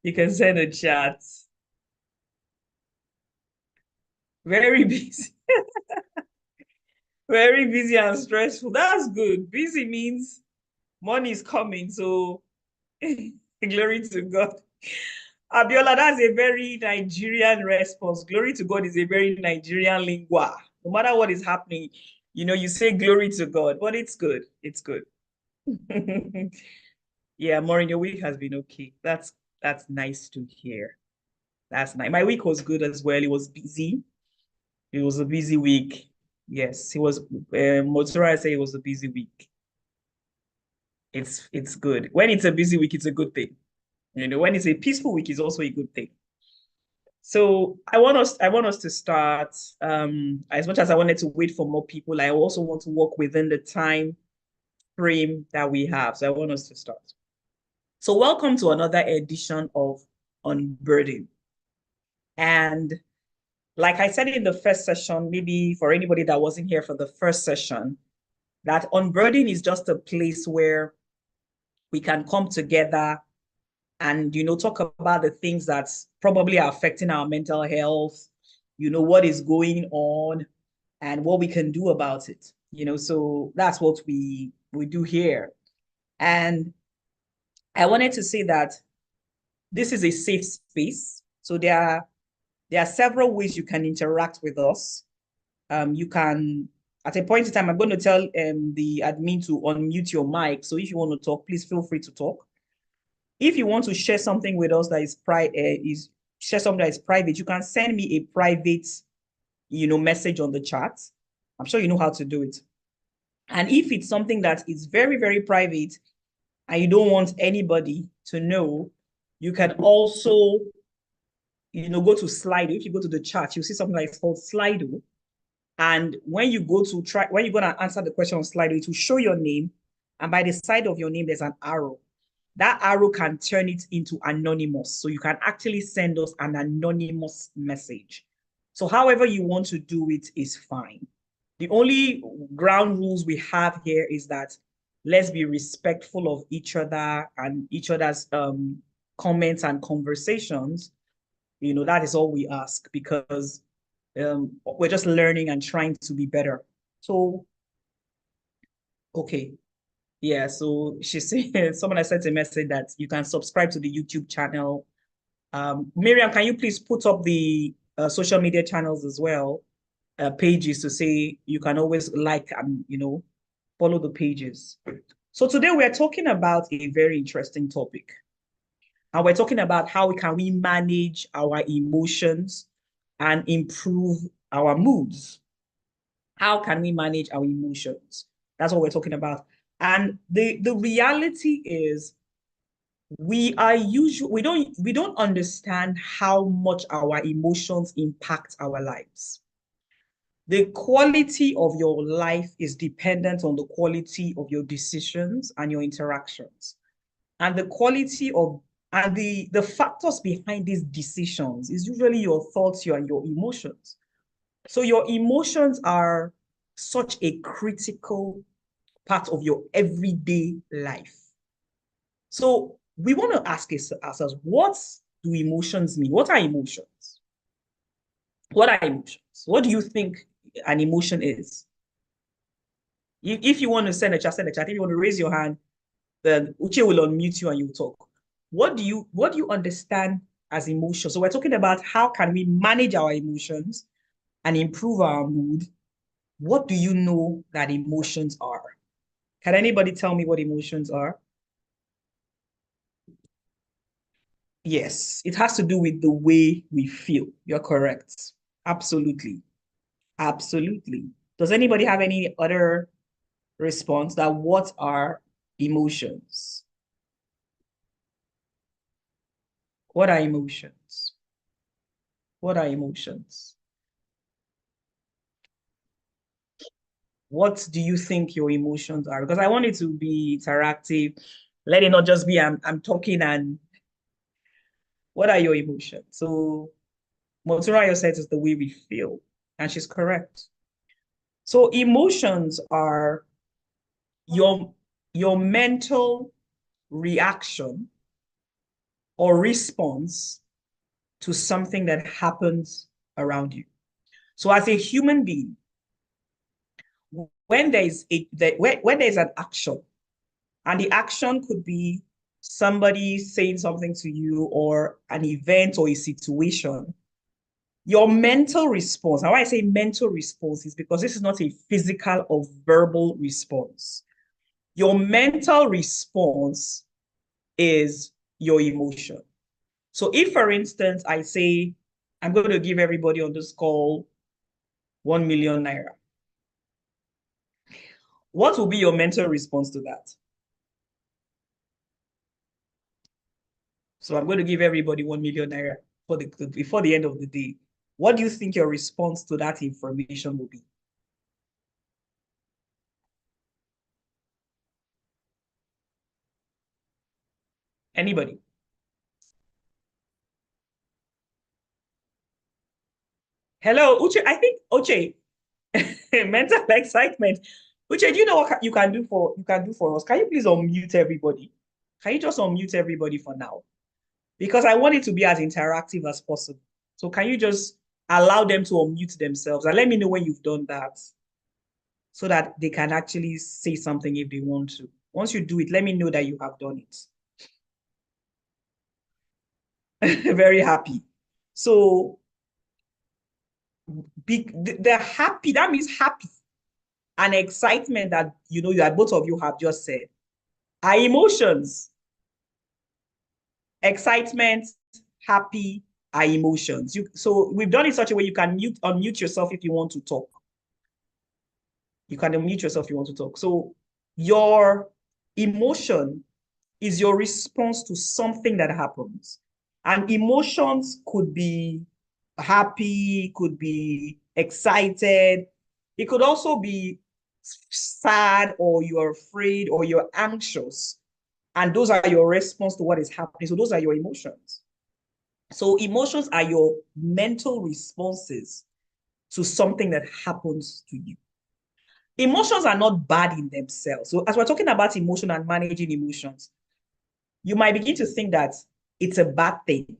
You can send a chat. Very busy. Very busy and stressful. That's good. Busy means money is coming. So glory to God. Abiola, that's a very Nigerian response. Glory to God is a very Nigerian lingua. No matter what is happening, you say glory to God, but it's good. It's good. Yeah, Maureen, your week has been okay. That's nice to hear. That's nice. My week was good as well. It was busy. It was a busy week. Yes, it was. Motura say it was a busy week. It's good. When it's a busy week, it's a good thing. When it's a peaceful week, it's also a good thing. So I want us to start. As much as I wanted to wait for more people, I also want to work within the time frame that we have. So I want us to start. So welcome to another edition of Unburden. And like I said in the first session, maybe for anybody that wasn't here for the first session, that Unburden is just a place where we can come together and talk about the things that probably are affecting our mental health, what is going on and what we can do about it. So that's what we do here. And I wanted to say that this is a safe space. So there are several ways you can interact with us. You can, at a point in time, I'm going to tell the admin to unmute your mic. So if you want to talk, please feel free to talk. If you want to share something with us that is share something that is private, you can send me a private, message on the chat. I'm sure you know how to do it. And if it's something that is very, very private and you don't want anybody to know, you can also, go to Slido. If you go to the chat, you'll see something like it's called Slido. And when you're going to answer the question on Slido, it will show your name. And by the side of your name, there's an arrow. That arrow can turn it into anonymous. So you can actually send us an anonymous message. So however you want to do it is fine. The only ground rules we have here is that let's be respectful of each other and each other's comments and conversations. That is all we ask because we're just learning and trying to be better. So, okay. Yeah, so she said, someone has sent a message that you can subscribe to the YouTube channel. Miriam, can you please put up the social media channels as well, pages to say you can always like and, follow the pages. So today we're talking about a very interesting topic. And we're talking about how can we manage our emotions and improve our moods. How can we manage our emotions? That's what we're talking about. And the reality is we don't understand how much our emotions impact our lives. The quality of your life is dependent on the quality of your decisions and your interactions. And the quality of and the factors behind these decisions is usually your thoughts, and your emotions. So your emotions are such a critical part of your everyday life. So we want to ask ourselves, what do emotions mean? What are emotions? What are emotions? What do you think an emotion is? If you want to send a chat, send a chat. If you want to raise your hand, then Uche will unmute you and you talk. What do you understand as emotion? So we're talking about how can we manage our emotions and improve our mood. What do you know that emotions are? Can anybody tell me what emotions are? Yes, it has to do with the way we feel. You're correct. Absolutely. Absolutely. Does anybody have any other response that what are emotions? What are emotions? What are emotions? What do you think your emotions are? Because I want it to be interactive. Let it not just be I'm talking and what are your emotions? So Monturayo said it's the way we feel, and she's correct. So emotions are your your mental reaction or response to something that happens around you. So as a human being, when when there's an action, and the action could be somebody saying something to you or an event or a situation, your mental response, now why I say mental response is because this is not a physical or verbal response. Your mental response is your emotion. So if, for instance, I say, I'm going to give everybody on this call 1 million naira, what will be your mental response to that? So I'm going to give everybody 1 million naira before the end of the day. What do you think your response to that information will be? Anybody? Hello, Uche. I think Uche, mental excitement. Uche, do you know what you can do for us? Can you please unmute everybody? Can you just unmute everybody for now? Because I want it to be as interactive as possible. So can you just allow them to unmute themselves and let me know when you've done that so that they can actually say something if they want to. Once you do it, let me know that you have done it. Very happy. So they're happy. That means happy and excitement that that both of you have just said are emotions. Excitement, happy are emotions. So we've done it such a way you can unmute yourself if you want to talk. You can unmute yourself if you want to talk. So your emotion is your response to something that happens. And emotions could be happy, could be excited. It could also be sad, or you're afraid, or you're anxious. And those are your response to what is happening. So those are your emotions. So emotions are your mental responses to something that happens to you. Emotions are not bad in themselves. So as we're talking about emotion and managing emotions, you might begin to think that it's a bad thing,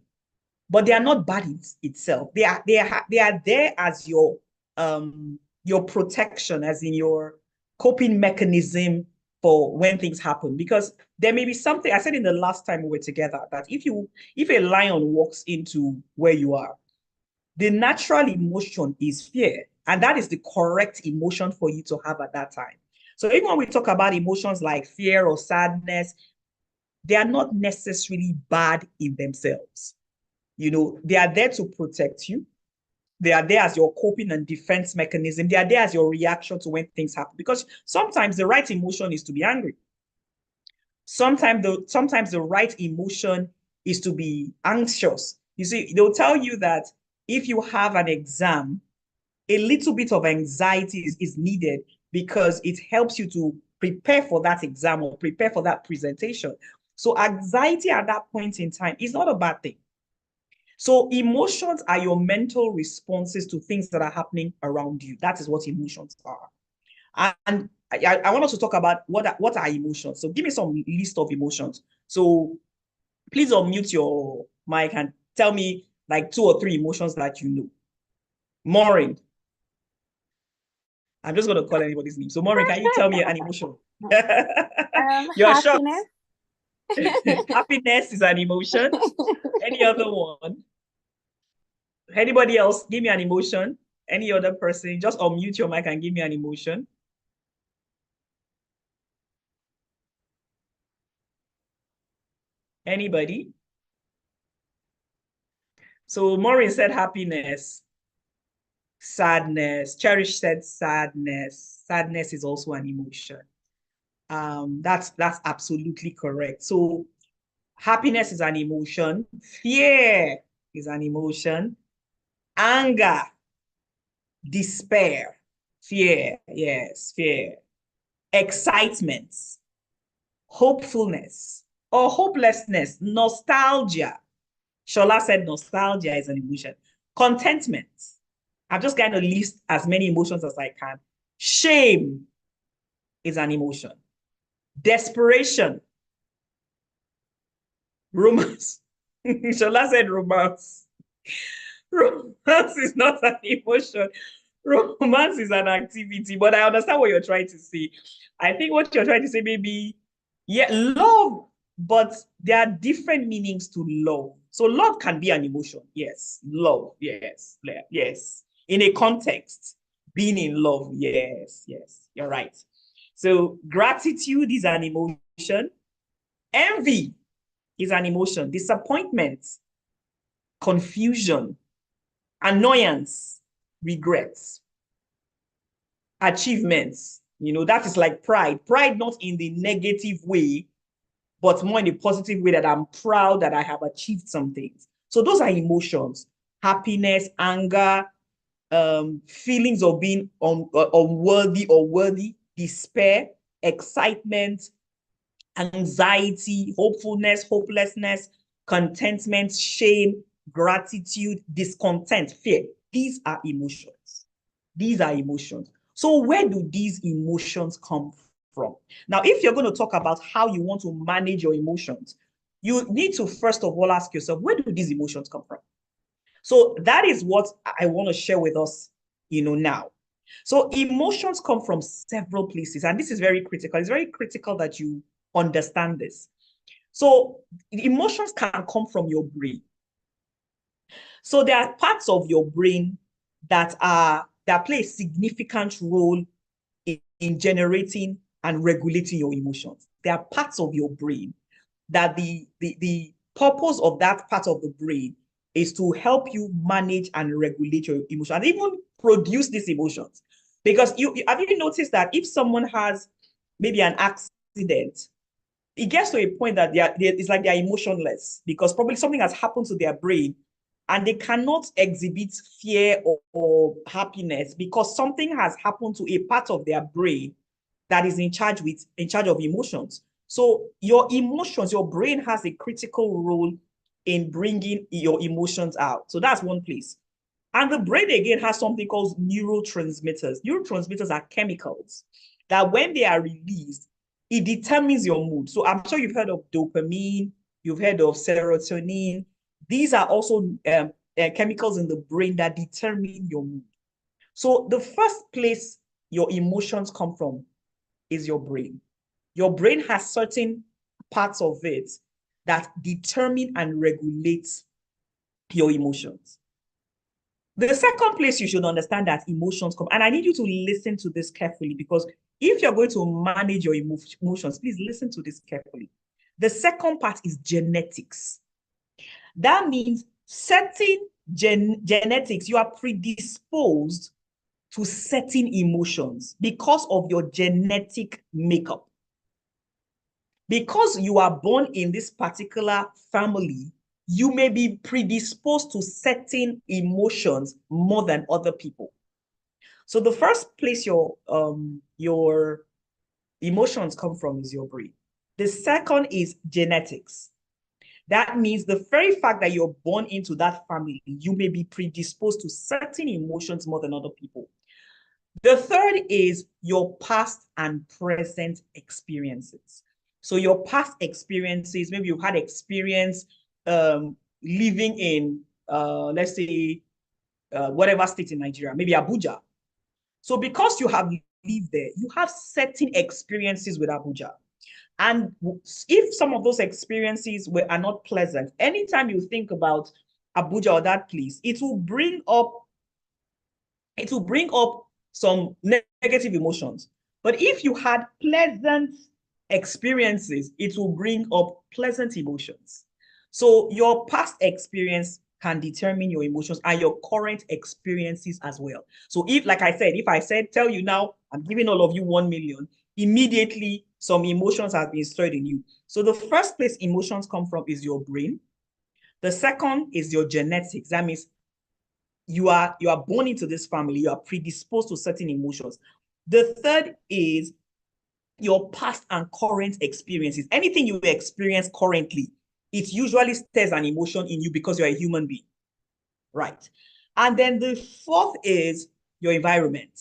but they are not bad in itself. They are there as your protection, as in your coping mechanism for when things happen. Because there may be something I said in the last time we were together, that if a lion walks into where you are, the natural emotion is fear, and that is the correct emotion for you to have at that time. So even when we talk about emotions like fear or sadness, they are not necessarily bad in themselves. They are there to protect you. They are there as your coping and defense mechanism. They are there as your reaction to when things happen. Because sometimes the right emotion is to be angry. Sometimes the right emotion is to be anxious. You see, they'll tell you that if you have an exam, a little bit of anxiety is needed because it helps you to prepare for that exam or prepare for that presentation. So anxiety at that point in time is not a bad thing. So emotions are your mental responses to things that are happening around you. That is what emotions are. And I want us to talk about what are emotions. So give me some list of emotions. So please unmute your mic and tell me like 2 or 3 emotions that you know. Maureen. I'm just going to call anybody's name. So Maureen, can you tell me an emotion? You're shocked. Happiness. Happiness is an emotion. Any other one? Anybody else? Give me an emotion. Any other person? Just unmute your mic and give me an emotion. Anybody? So Maureen said happiness, sadness. Cherish said sadness. Sadness is also an emotion. That's absolutely correct. So happiness is an emotion. Fear is an emotion. Anger, despair, fear, yes, fear. Excitement, hopefulness, or hopelessness, nostalgia. Shola said nostalgia is an emotion. Contentment. I'm just going to list as many emotions as I can. Shame is an emotion. Desperation, romance. Shola said romance. Romance is not an emotion. Romance is an activity, but I understand what you're trying to say. I think what you're trying to say maybe, yeah, love, but there are different meanings to love. So love can be an emotion. Yes. Love. Yes. Yes. In a context, being in love. Yes. Yes. You're right. So gratitude is an emotion. Envy is an emotion. Disappointment, confusion, annoyance, regrets, achievements. That is like pride. Pride not in the negative way, but more in a positive way that I'm proud that I have achieved some things. So those are emotions. Happiness, anger, feelings of being unworthy or worthy, despair, excitement, anxiety, hopefulness, hopelessness, contentment, shame, gratitude, discontent, fear. These are emotions. These are emotions. So where do these emotions come from? Now, if you're going to talk about how you want to manage your emotions, you need to first of all ask yourself, where do these emotions come from? So that is what I want to share with us, now. So emotions come from several places, and this is very critical. It's very critical that you understand this. So emotions can come from your brain. So there are parts of your brain that play a significant role in generating and regulating your emotions. There are parts of your brain that the purpose of that part of the brain is to help you manage and regulate your emotions and even produce these emotions. Because you have you noticed that if someone has maybe an accident, it gets to a point that it's like they're emotionless because probably something has happened to their brain and they cannot exhibit fear or happiness because something has happened to a part of their brain that is in charge of emotions. So your emotions, your brain has a critical role in bringing your emotions out. So that's one place. And the brain again has something called neurotransmitters. Neurotransmitters are chemicals that when they are released, it determines your mood. So I'm sure you've heard of dopamine, you've heard of serotonin. These are also chemicals in the brain that determine your mood. So the first place your emotions come from is your brain. Your brain has certain parts of it that determine and regulate your emotions. The second place you should understand that emotions come, and I need you to listen to this carefully because if you're going to manage your emotions, please listen to this carefully. The second part is genetics. That means certain genetics, you are predisposed to certain emotions because of your genetic makeup. Because you are born in this particular family, you may be predisposed to certain emotions more than other people. So the first place your emotions come from is your brain. The second is genetics. That means the very fact that you're born into that family, you may be predisposed to certain emotions more than other people. The third is your past and present experiences. So your past experiences, maybe you've had experience living in, let's say, whatever state in Nigeria, maybe Abuja. So because you have lived there, you have certain experiences with Abuja. And if some of those experiences are not pleasant, anytime you think about Abuja or that place, it will bring up some negative emotions. But if you had pleasant experiences, it will bring up pleasant emotions. So your past experience can determine your emotions and your current experiences as well. So like I said, if I said, tell you now, I'm giving all of you 1 million, immediately some emotions have been stirred in you. So the first place emotions come from is your brain. The second is your genetics. That means you are born into this family, you are predisposed to certain emotions. The third is your past and current experiences. Anything you experience currently, it usually stirs an emotion in you because you're a human being, right? And then the fourth is your environment.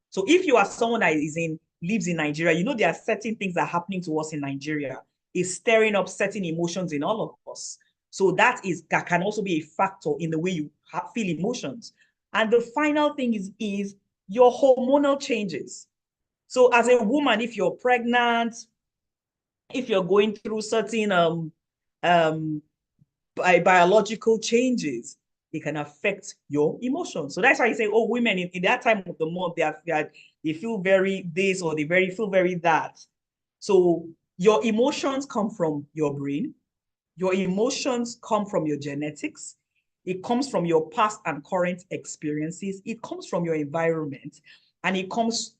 So if you are someone that lives in Nigeria, there are certain things that are happening to us in Nigeria is stirring up certain emotions in all of us. So that can also be a factor in the way you feel emotions. And the final thing is your hormonal changes. So as a woman, if you're pregnant, if you're going through certain biological changes, it can affect your emotions. So that's why you say, oh, women in that time of the month, they feel very this or they feel very that. So your emotions come from your brain. Your emotions come from your genetics. It comes from your past and current experiences. It comes from your environment, and it comes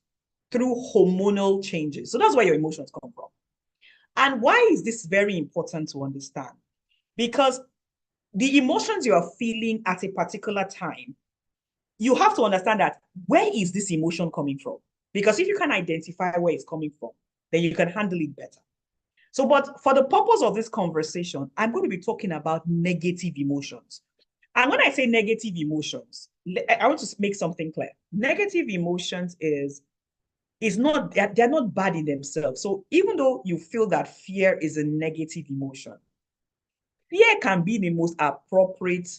through hormonal changes. So that's where your emotions come from. And why is this very important to understand? Because the emotions you are feeling at a particular time, you have to understand that where is this emotion coming from? Because if you can identify where it's coming from, then you can handle it better. So, but for the purpose of this conversation, I'm going to be talking about negative emotions. And when I say negative emotions, I want to make something clear. Negative emotions is not, they're not bad in themselves. So even though you feel that fear is a negative emotion, fear can be the most appropriate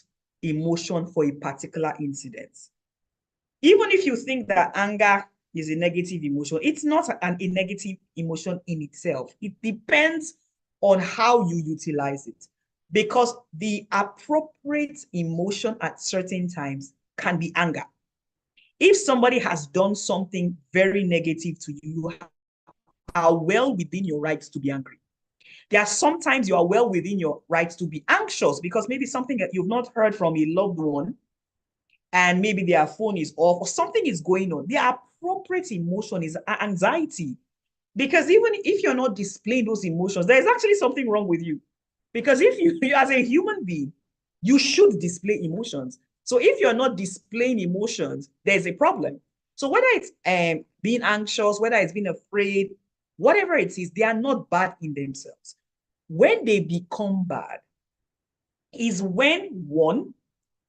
emotion for a particular incident. Even if you think that anger is a negative emotion, it's not a negative emotion in itself. It depends on how you utilize it. Because the appropriate emotion at certain times can be anger. If somebody has done something very negative to you, you are well within your rights to be angry. There are sometimes you are well within your rights to be anxious because maybe something that you've not heard from a loved one and maybe their phone is off or something is going on. The appropriate emotion is anxiety. Because even if you're not displaying those emotions, there's actually something wrong with you. Because if you, as a human being, you should display emotions. So if you're not displaying emotions, there's a problem. So whether it's being anxious, whether it's being afraid, whatever it is, they are not bad in themselves. When they become bad is when, one,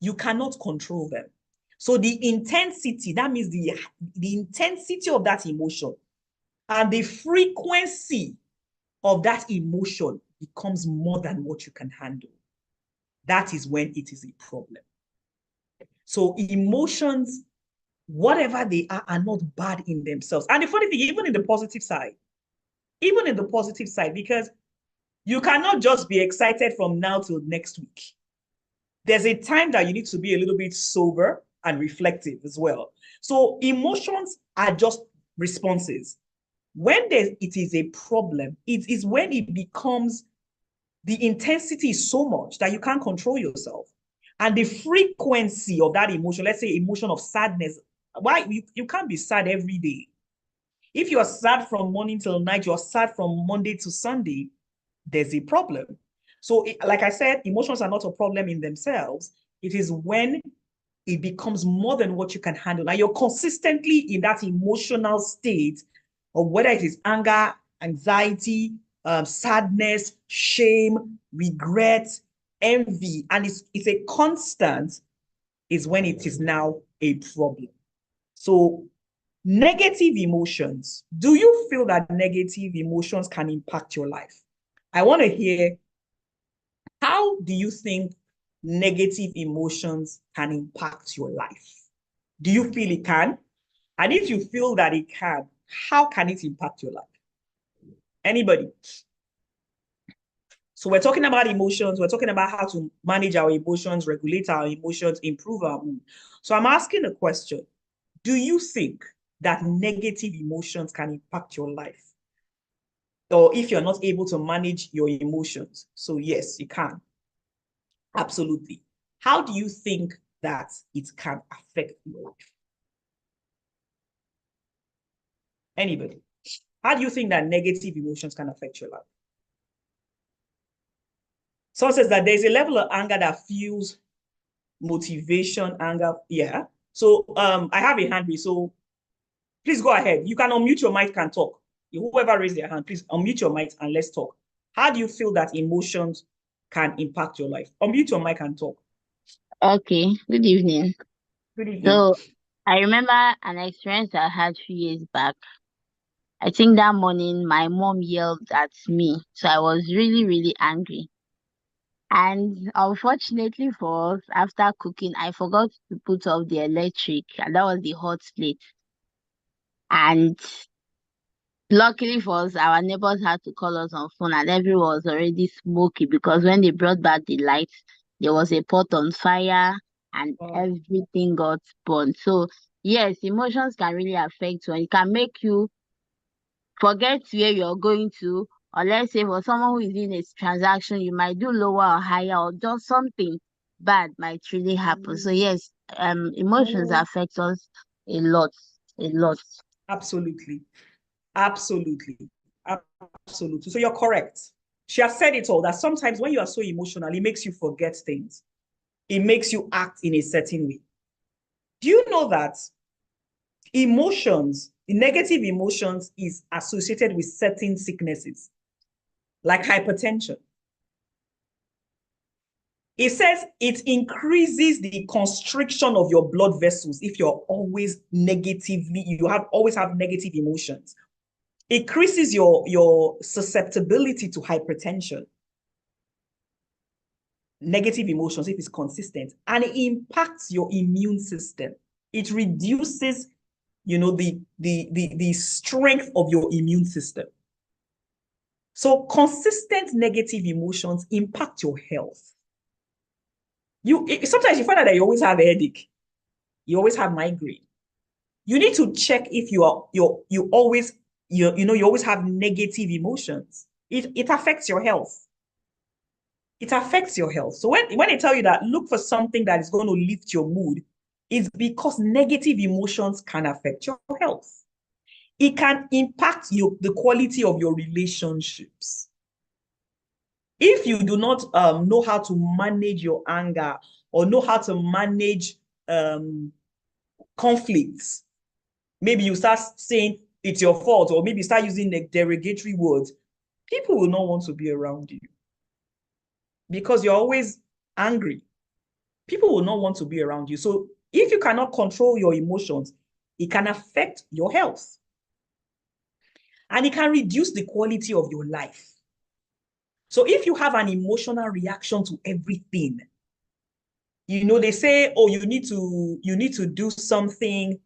you cannot control them. So the intensity, that means the intensity of that emotion and the frequency of that emotion becomes more than what you can handle. That is when it is a problem. So emotions, whatever they are not bad in themselves. And the funny thing, even in the positive side, because you cannot just be excited from now till next week. There's a time that you need to be a little bit sober and reflective as well. So emotions are just responses. When it is a problem, it is when it becomes the intensity is so much that you can't control yourself. And the frequency of that emotion, let's say emotion of sadness, why you can't be sad every day. If you're sad from morning till night, you're sad from Monday to Sunday, there's a problem. So, like I said, emotions are not a problem in themselves. It is when it becomes more than what you can handle. And you're consistently in that emotional state of whether it is anger, anxiety, sadness, shame, regret, envy, and it's a constant, is when it is now a problem. So negative emotions, do you feel that negative emotions can impact your life? I want to hear, how do you think negative emotions can impact your life? Do you feel it can? And if you feel that it can, how can it impact your life? Anybody? So we're talking about emotions. We're talking about how to manage our emotions, regulate our emotions, improve our mood. So I'm asking a question. Do you think that negative emotions can impact your life? Or if you're not able to manage your emotions? So yes, you can. Absolutely. How do you think that it can affect your life? Anybody? How do you think that negative emotions can affect your life? Someone says that there's a level of anger that fuels motivation, anger. Yeah. So I have a hand raised. So please go ahead. You can unmute your mic and talk. Whoever raised their hand, please unmute your mic and let's talk. How do you feel that emotions can impact your life? Unmute your mic and talk. Okay, good evening. Good evening. So I remember an experience I had few years back. I think that morning my mom yelled at me. So I was really, really angry. And unfortunately for us, after cooking, I forgot to put off the electric, and that was the hot plate. And luckily for us, our neighbors had to call us on phone, and everyone was already smoky because when they brought back the lights, there was a pot on fire and Wow. everything got burnt. So, yes, emotions can really affect one. It can make you forget where you're going to, or let's say for someone who is in a transaction, you might do lower or higher, or just something bad might really happen. So, yes, emotions affect us a lot, a lot. Absolutely. Absolutely. Absolutely. So you're correct. She has said it all that sometimes when you are so emotional, it makes you forget things. It makes you act in a certain way. Do you know that emotions, negative emotions, is associated with certain sicknesses like hypertension? It says it increases the constriction of your blood vessels if you're always negatively, you have always have negative emotions. It increases your susceptibility to hypertension, negative emotions if it's consistent, and it impacts your immune system. It reduces, the strength of your immune system. So consistent negative emotions impact your health. Sometimes you find out that you always have a headache, you always have migraine. You need to check if you always you always have negative emotions. It affects your health. It affects your health. So when they tell you that look for something that is going to lift your mood, it's because negative emotions can affect your health. It can impact the quality of your relationships. If you do not know how to manage your anger or know how to manage um, conflicts, maybe you start saying it's your fault, or maybe start using the derogatory words, people will not want to be around you because you're always angry. People will not want to be around you. So if you cannot control your emotions, it can affect your health and it can reduce the quality of your life. So if you have an emotional reaction to everything, they say, oh, you need to do something,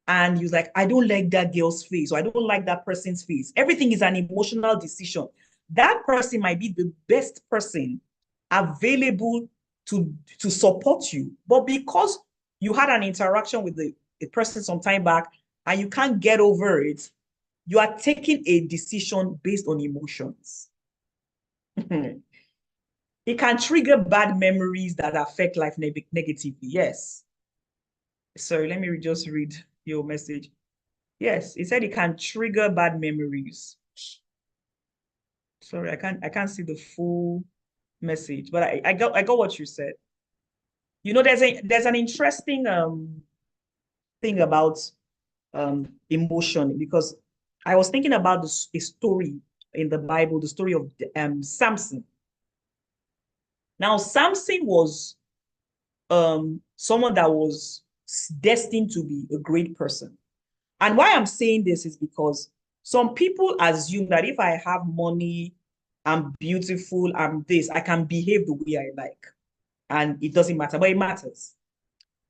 and you're like, I don't like that girl's face, or I don't like that person's face. Everything is an emotional decision. That person might be the best person available to support you, but because you had an interaction with the person some time back and you can't get over it, you are taking a decision based on emotions. It can trigger bad memories that affect life negatively. Yes. Sorry, let me just read your message. Yes, it said it can trigger bad memories. Sorry, I can't see the full message, but I got what you said. There's an interesting thing about emotion, because I was thinking about a story in the Bible, the story of Samson. Now, Samson was someone that was destined to be a great person. And why I'm saying this is because some people assume that if I have money, I'm beautiful, I'm this, I can behave the way I like. And it doesn't matter, but it matters.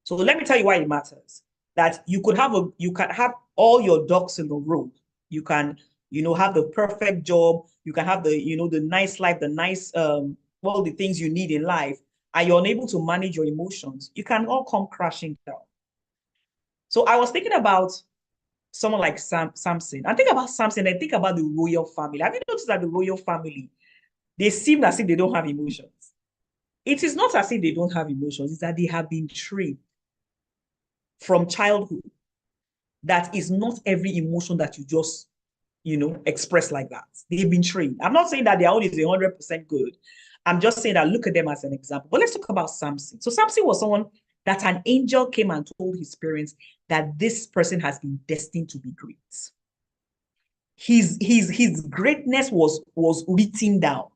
So let me tell you why it matters. That you can have all your ducks in a row. You can, have the perfect job. You can have the nice life, the nice all the things you need in life, and you're unable to manage your emotions. You can all come crashing down. So I was thinking about someone like Samson. I think about Samson, I think about the royal family. Have you noticed that the royal family, they seem as if they don't have emotions? It is not as if they don't have emotions, it's that they have been trained from childhood that is not every emotion that you just, express like that. They've been trained. I'm not saying that their own is 100% good. I'm just saying that look at them as an example. But let's talk about Samson. So Samson was someone that an angel came and told his parents that this person has been destined to be great. His greatness was written down,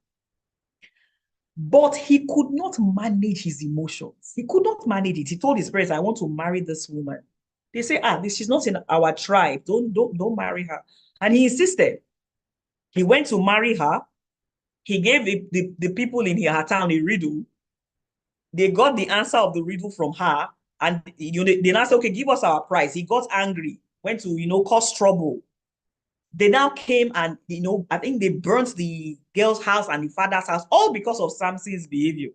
but he could not manage his emotions. He could not manage it. He told his parents, I want to marry this woman. They say, she's not in our tribe, don't marry her. And he insisted. He went to marry her, He gave the people in her town a riddle. They got the answer of the riddle from her. And they now said, okay, give us our prize. He got angry, went to, cause trouble. They now came and, I think they burnt the girl's house and the father's house, all because of Samson's behavior.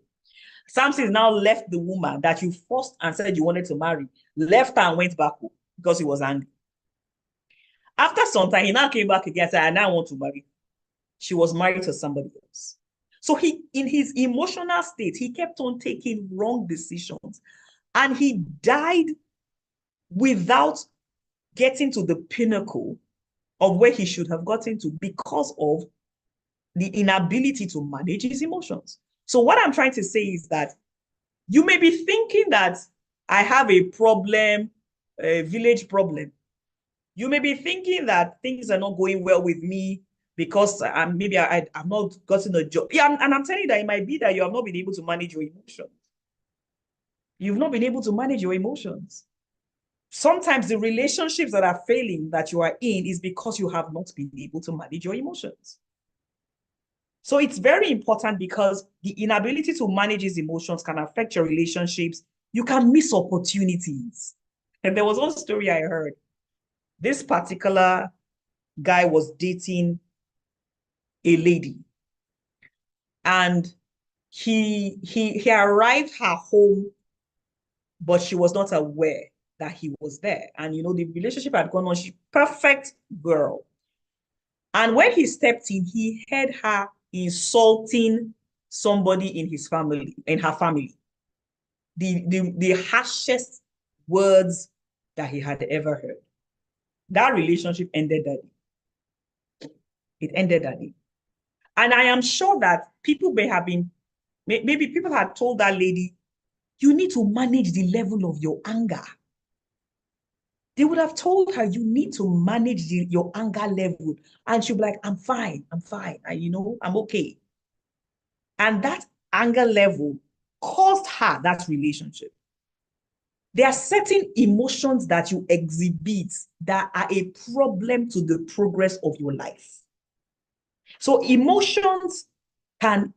Samson now left the woman that you forced and said you wanted to marry, left her and went back home because he was angry. After some time, he now came back again and said, I now want to marry. She was married to somebody else. So in his emotional state, he kept on taking wrong decisions. And he died without getting to the pinnacle of where he should have gotten to because of the inability to manage his emotions. So what I'm trying to say is that you may be thinking that I have a problem, a village problem. You may be thinking that things are not going well with me because maybe I've not gotten a job. Yeah, and I'm telling you that it might be that you have not been able to manage your emotions. You've not been able to manage your emotions. Sometimes the relationships that are failing that you are in is because you have not been able to manage your emotions. So it's very important because the inability to manage his emotions can affect your relationships. You can miss opportunities. And there was one story I heard. This particular guy was dating a lady, and he arrived her home, but she was not aware that he was there. And the relationship had gone on. She's perfect girl. And when he stepped in, he heard her insulting somebody in her family. The harshest words that he had ever heard. That relationship ended that day. It ended that day. And I am sure that people maybe people had told that lady, you need to manage the level of your anger. They would have told her, you need to manage your anger level. And she'll be like, I'm fine. I'm okay. And that anger level caused her that relationship. There are certain emotions that you exhibit that are a problem to the progress of your life. So emotions can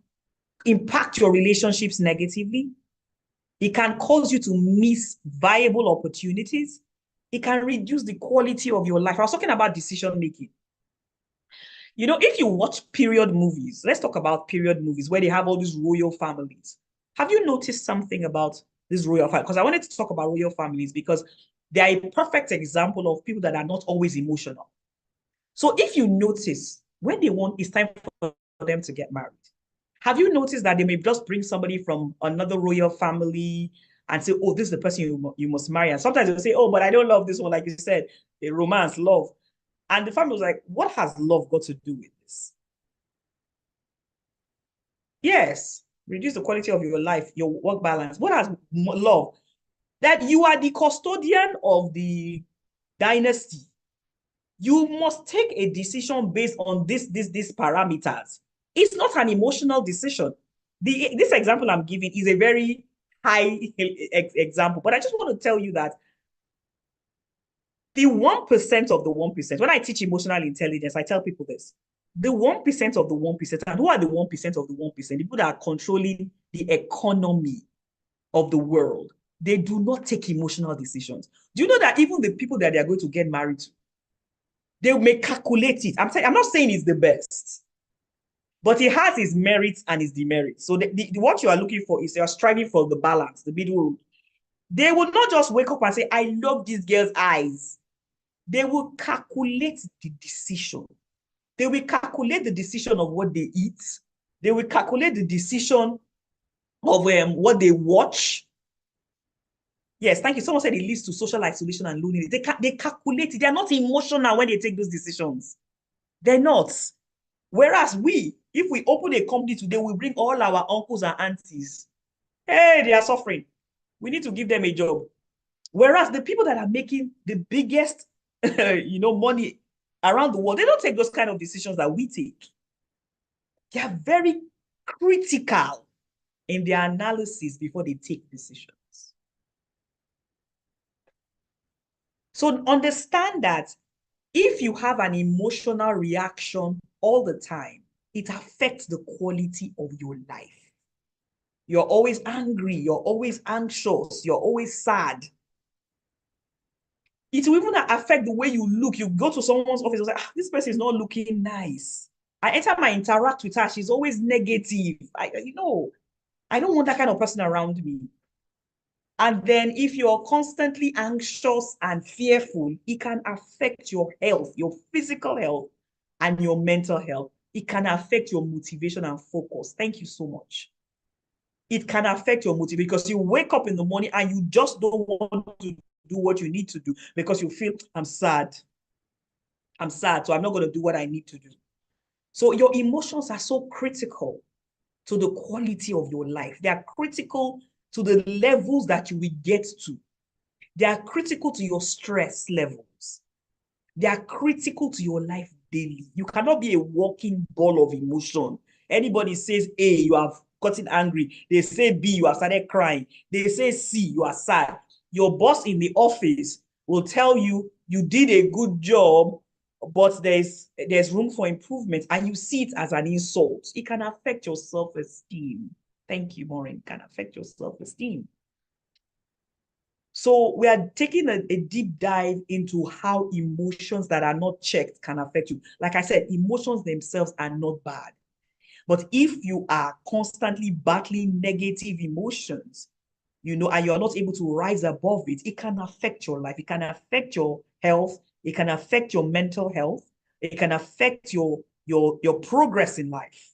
impact your relationships negatively. It can cause you to miss viable opportunities. It can reduce the quality of your life. I was talking about decision making. If you watch period movies, let's talk about period movies where they have all these royal families. Have you noticed something about this royal family? Because I wanted to talk about royal families because they are a perfect example of people that are not always emotional. So if you notice, when it's time for them to get married, have you noticed that they may just bring somebody from another royal family and say, oh, this is the person you must marry? And sometimes they'll say, oh, but I don't love this one. Like you said, a romance, love. And the family was like, what has love got to do with this? Yes, reduce the quality of your life, your work balance. What has love? That you are the custodian of the dynasty. You must take a decision based on these parameters. It's not an emotional decision. This example I'm giving is a very high example, but I just want to tell you that the 1% of the 1%, when I teach emotional intelligence, I tell people this. The 1% of the 1%, and who are the 1% of the 1%? The people that are controlling the economy of the world. They do not take emotional decisions. Do you know that even the people that they are going to get married to, they may calculate it. I'm not saying it's the best, but it has its merits and its demerits. So what you are looking for is you're striving for the balance, the middle road. They will not just wake up and say, I love this girl's eyes. They will calculate the decision. They will calculate the decision of what they eat. They will calculate the decision of what they watch. Yes, thank you. Someone said it leads to social isolation and loneliness. They calculate it. They are not emotional when they take those decisions. They're not. Whereas if we open a company today, we bring all our uncles and aunties. Hey, they are suffering. We need to give them a job. Whereas the people that are making the biggest, money around the world, they don't take those kind of decisions that we take. They are very critical in their analysis before they take decisions. So understand that if you have an emotional reaction all the time, it affects the quality of your life. You're always angry, you're always anxious, you're always sad. It will even affect the way you look. You go to someone's office, and say, ah, this person is not looking nice. I interact with her, she's always negative. I don't want that kind of person around me. And then if you're constantly anxious and fearful, it can affect your health, your physical health, and your mental health. It can affect your motivation and focus. Thank you so much. It can affect your motivation because you wake up in the morning and you just don't want to do what you need to do because you feel, I'm sad. I'm sad, so I'm not going to do what I need to do. So your emotions are so critical to the quality of your life. They are critical to the levels that you will get to. They are critical to your stress levels. They are critical to your life daily. You cannot be a walking ball of emotion. Anybody says A, you have gotten angry. They say B, you have started crying. They say C, you are sad. Your boss in the office will tell you you did a good job, but there's room for improvement, and you see it as an insult. It can affect your self-esteem. Thank you, Maureen. It can affect your self-esteem. So we are taking a deep dive into how emotions that are not checked can affect you. Like I said, emotions themselves are not bad. But if you are constantly battling negative emotions, and you're not able to rise above it, it can affect your life. It can affect your health. It can affect your mental health. It can affect your progress in life.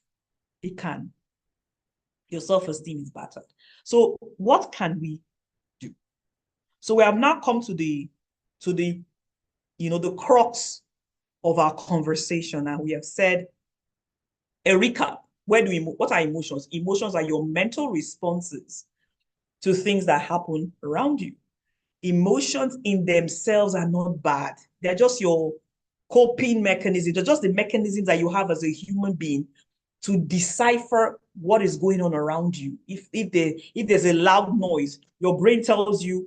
It can. Your self-esteem is battered. So what can we do? So we have now come to the crux of our conversation, and we have said a recap. What are emotions? Emotions are your mental responses to things that happen around you. Emotions in themselves are not bad. They're just your coping mechanisms. They're just the mechanisms that you have as a human being to decipher what is going on around you. If there's a loud noise, your brain tells you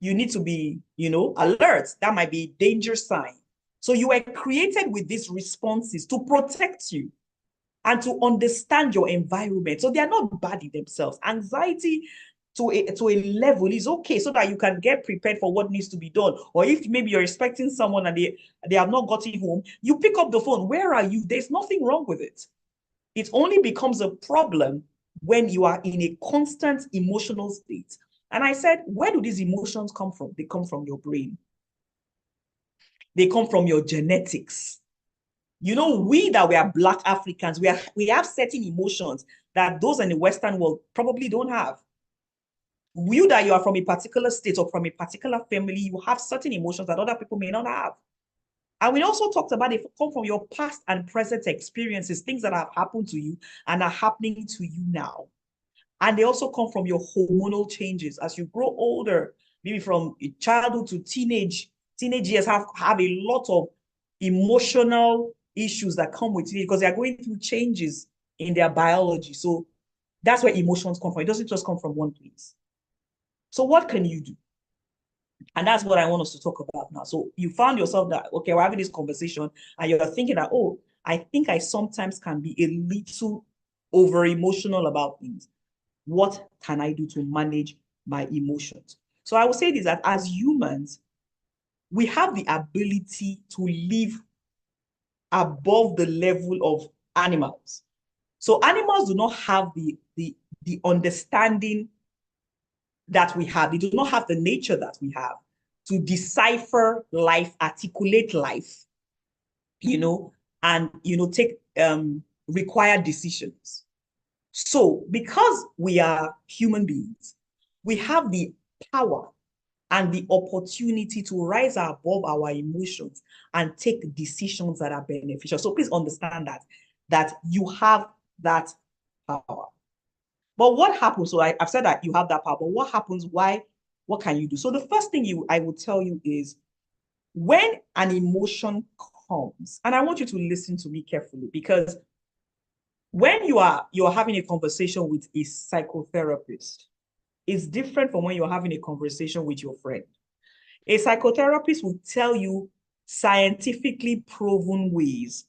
you need to be, alert. That might be a danger sign. So you were created with these responses to protect you and to understand your environment. So they are not bad in themselves. Anxiety to a level is okay so that you can get prepared for what needs to be done. Or if maybe you're expecting someone and they have not gotten home, you pick up the phone. Where are you? There's nothing wrong with it. It only becomes a problem when you are in a constant emotional state. And I said, where do these emotions come from? They come from your brain. They come from your genetics. We that we are Black Africans, we have certain emotions that those in the Western world probably don't have. You that you are from a particular state or from a particular family, you have certain emotions that other people may not have. And we also talked about it come from your past and present experiences, things that have happened to you and are happening to you now. And they also come from your hormonal changes as you grow older, maybe from childhood to teenage years have a lot of emotional issues that come with it because they are going through changes in their biology. So that's where emotions come from. It doesn't just come from one place. So what can you do? And that's what I want us to talk about now. So you found yourself that, okay, we're having this conversation and you're thinking that, oh, I think I sometimes can be a little over emotional about things. What can I do to manage my emotions? So I would say this, that as humans, we have the ability to live above the level of animals. So animals do not have the understanding that we have. They do not have the nature that we have to decipher life, articulate life, and take required decisions. So because we are human beings, we have the power and the opportunity to rise above our emotions and take decisions that are beneficial. So please understand that you have that power. But what happens? So I've said that you have that power, but what happens? Why? What can you do? So the first thing I will tell you is when an emotion comes, and I want you to listen to me carefully because when you're having a conversation with a psychotherapist, it's different from when you're having a conversation with your friend. A psychotherapist will tell you scientifically proven ways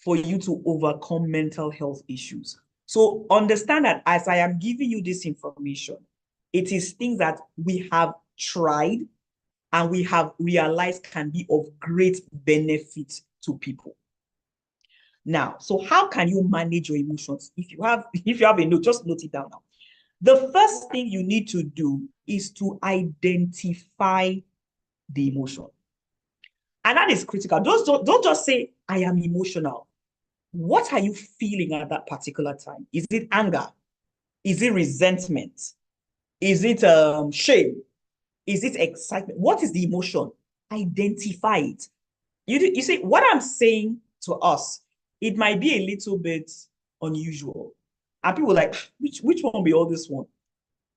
for you to overcome mental health issues. So understand that as I am giving you this information, it is things that we have tried and we have realized can be of great benefit to people. Now, so how can you manage your emotions? If you have a note, just note it down now. The first thing you need to do is to identify the emotion. And that is critical. Don't just say, I am emotional. What are you feeling at that particular time? Is it anger? Is it resentment? Is it shame? Is it excitement? What is the emotion? Identify it. You see, what I'm saying to us, it might be a little bit unusual. And people are like, which one will be all this one?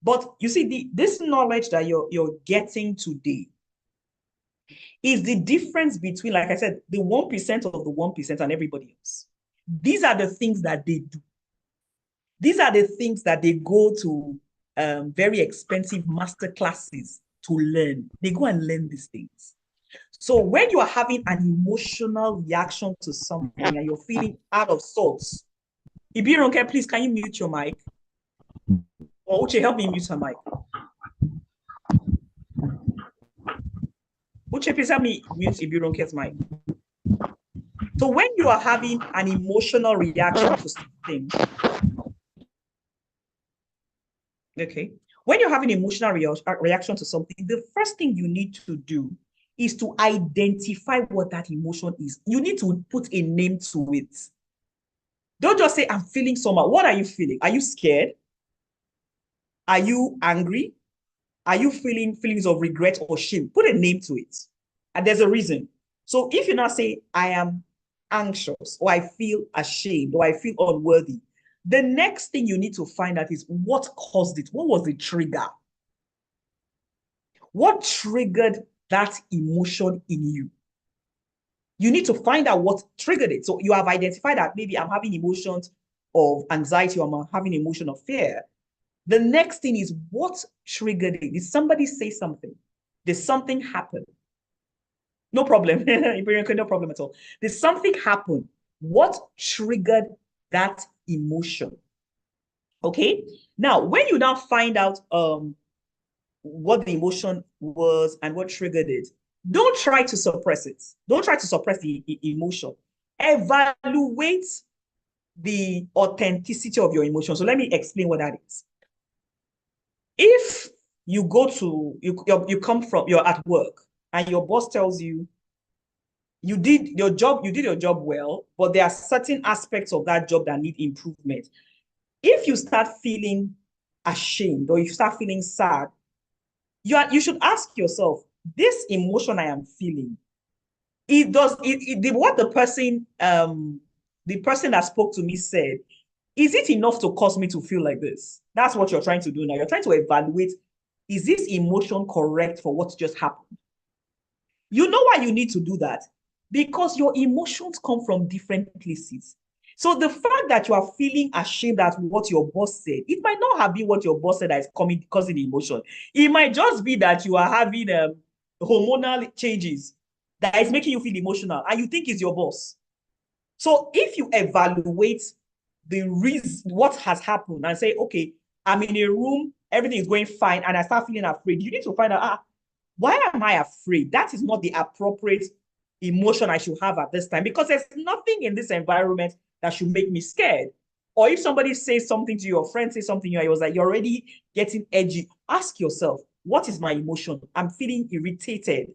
But you see, this knowledge that you're getting today is the difference between, like I said, the 1% of the 1% and everybody else. These are the things that they do. These are the things that they go to very expensive master classes to learn. They go and learn these things. So when you are having an emotional reaction to something and you're feeling out of sorts, Ibironke, please, can you mute your mic? Or Uche, help me mute her mic. Uche, please help me mute Ibironke's mic. So when you are having an emotional reaction to something, okay, when you're having emotional reaction to something, the first thing you need to do is to identify what that emotion is. You need to put a name to it. Don't just say, I'm feeling somehow. What are you feeling? Are you scared? Are you angry? Are you feeling feelings of regret or shame? Put a name to it. And there's a reason. So if you now say, I am anxious, or I feel ashamed, or I feel unworthy, the next thing you need to find out is what caused it? What was the trigger? What triggered that emotion in you? You need to find out what triggered it. So you have identified that maybe I'm having emotions of anxiety or I'm having emotion of fear. The next thing is what triggered it? Did somebody say something? Did something happen? No problem. No problem at all. Did something happen? What triggered that emotion? Okay. Now, when you now find out what the emotion was and what triggered it, don't try to suppress it. Don't try to suppress the emotion. Evaluate the authenticity of your emotion. So let me explain what that is. If you go to, you come from, you're at work and your boss tells you, you did your job well, but there are certain aspects of that job that need improvement. If you start feeling ashamed or you start feeling sad, you should ask yourself, this emotion I am feeling, what the person that spoke to me said, is it enough to cause me to feel like this? That's what you're trying to do now. You're trying to evaluate, is this emotion correct for what just happened? You know why you need to do that? Because your emotions come from different places. So the fact that you are feeling ashamed at what your boss said, it might not have been what your boss said that is causing the emotion. It might just be that you are having hormonal changes that is making you feel emotional and you think it's your boss. So if you evaluate the reason, what has happened and say, okay, I'm in a room, everything is going fine, and I start feeling afraid, you need to find out, why am I afraid? That is not the appropriate emotion I should have at this time, because there's nothing in this environment that should make me scared. Or if somebody says something to you, your friend says something to you, it was like you're already getting edgy. Ask yourself, what is my emotion? I'm feeling irritated.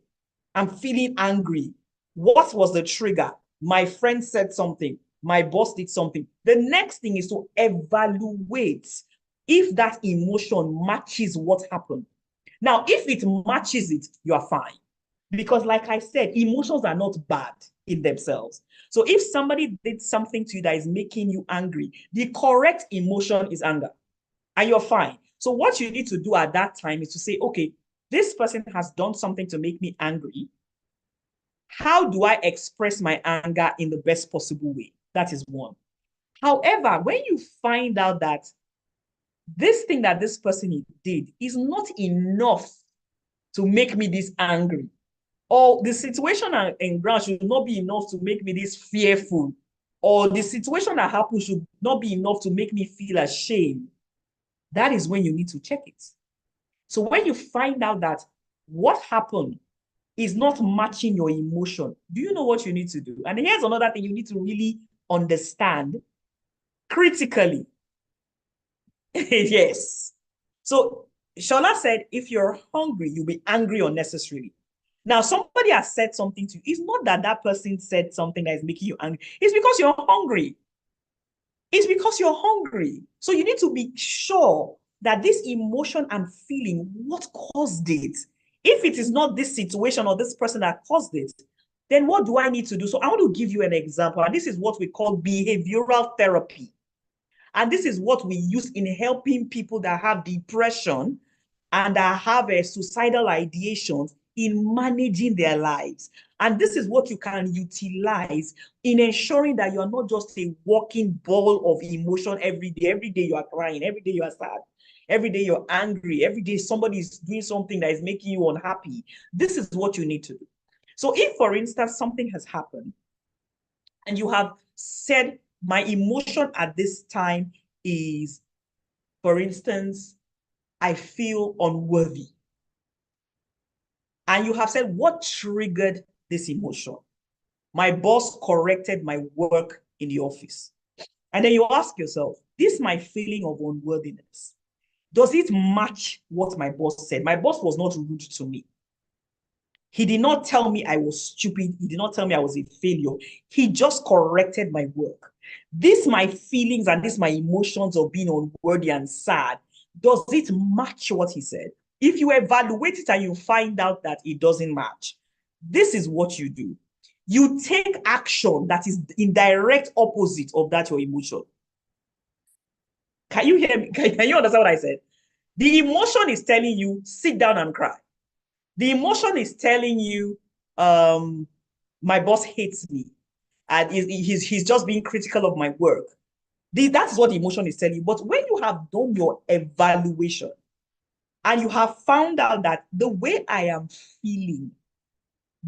I'm feeling angry. What was the trigger? My friend said something. My boss did something. The next thing is to evaluate if that emotion matches what happened. Now, if it matches it, you are fine. Because like I said, emotions are not bad in themselves. So if somebody did something to you that is making you angry, the correct emotion is anger, and you're fine. So what you need to do at that time is to say, okay, this person has done something to make me angry. How do I express my anger in the best possible way? That is one. However, when you find out that this thing that this person did is not enough to make me this angry, or the situation and ground should not be enough to make me this fearful, or the situation that happened should not be enough to make me feel ashamed, that is when you need to check it. So when you find out that what happened is not matching your emotion, do you know what you need to do? And here's another thing you need to really understand critically. Yes. So Shola said, if you're hungry, you'll be angry unnecessarily. Now, somebody has said something to you. It's not that that person said something that is making you angry. It's because you're hungry. It's because you're hungry. So you need to be sure that this emotion and feeling, what caused it? If it is not this situation or this person that caused it, then what do I need to do? So I want to give you an example. And this is what we call behavioral therapy. And this is what we use in helping people that have depression and that have a suicidal ideations in managing their lives. And this is what you can utilize in ensuring that you're not just a walking ball of emotion every day. Every day you are crying, every day you are sad, every day you're angry, every day somebody is doing something that is making you unhappy. This is what you need to do. So if, for instance, something has happened and you have said, my emotion at this time is, for instance, I feel unworthy. And you have said, what triggered this emotion? My boss corrected my work in the office. And then you ask yourself, this my feeling of unworthiness, does it match what my boss said? My boss was not rude to me. He did not tell me I was stupid. He did not tell me I was a failure. He just corrected my work. This my feelings and this my emotions of being unworthy and sad. Does it match what he said? If you evaluate it and you find out that it doesn't match, this is what you do. You take action that is in direct opposite of that your emotion. Can you hear me? Can you understand what I said? The emotion is telling you, sit down and cry. The emotion is telling you, my boss hates me and he's just being critical of my work. That's what the emotion is telling you. But when you have done your evaluation and you have found out that the way I am feeling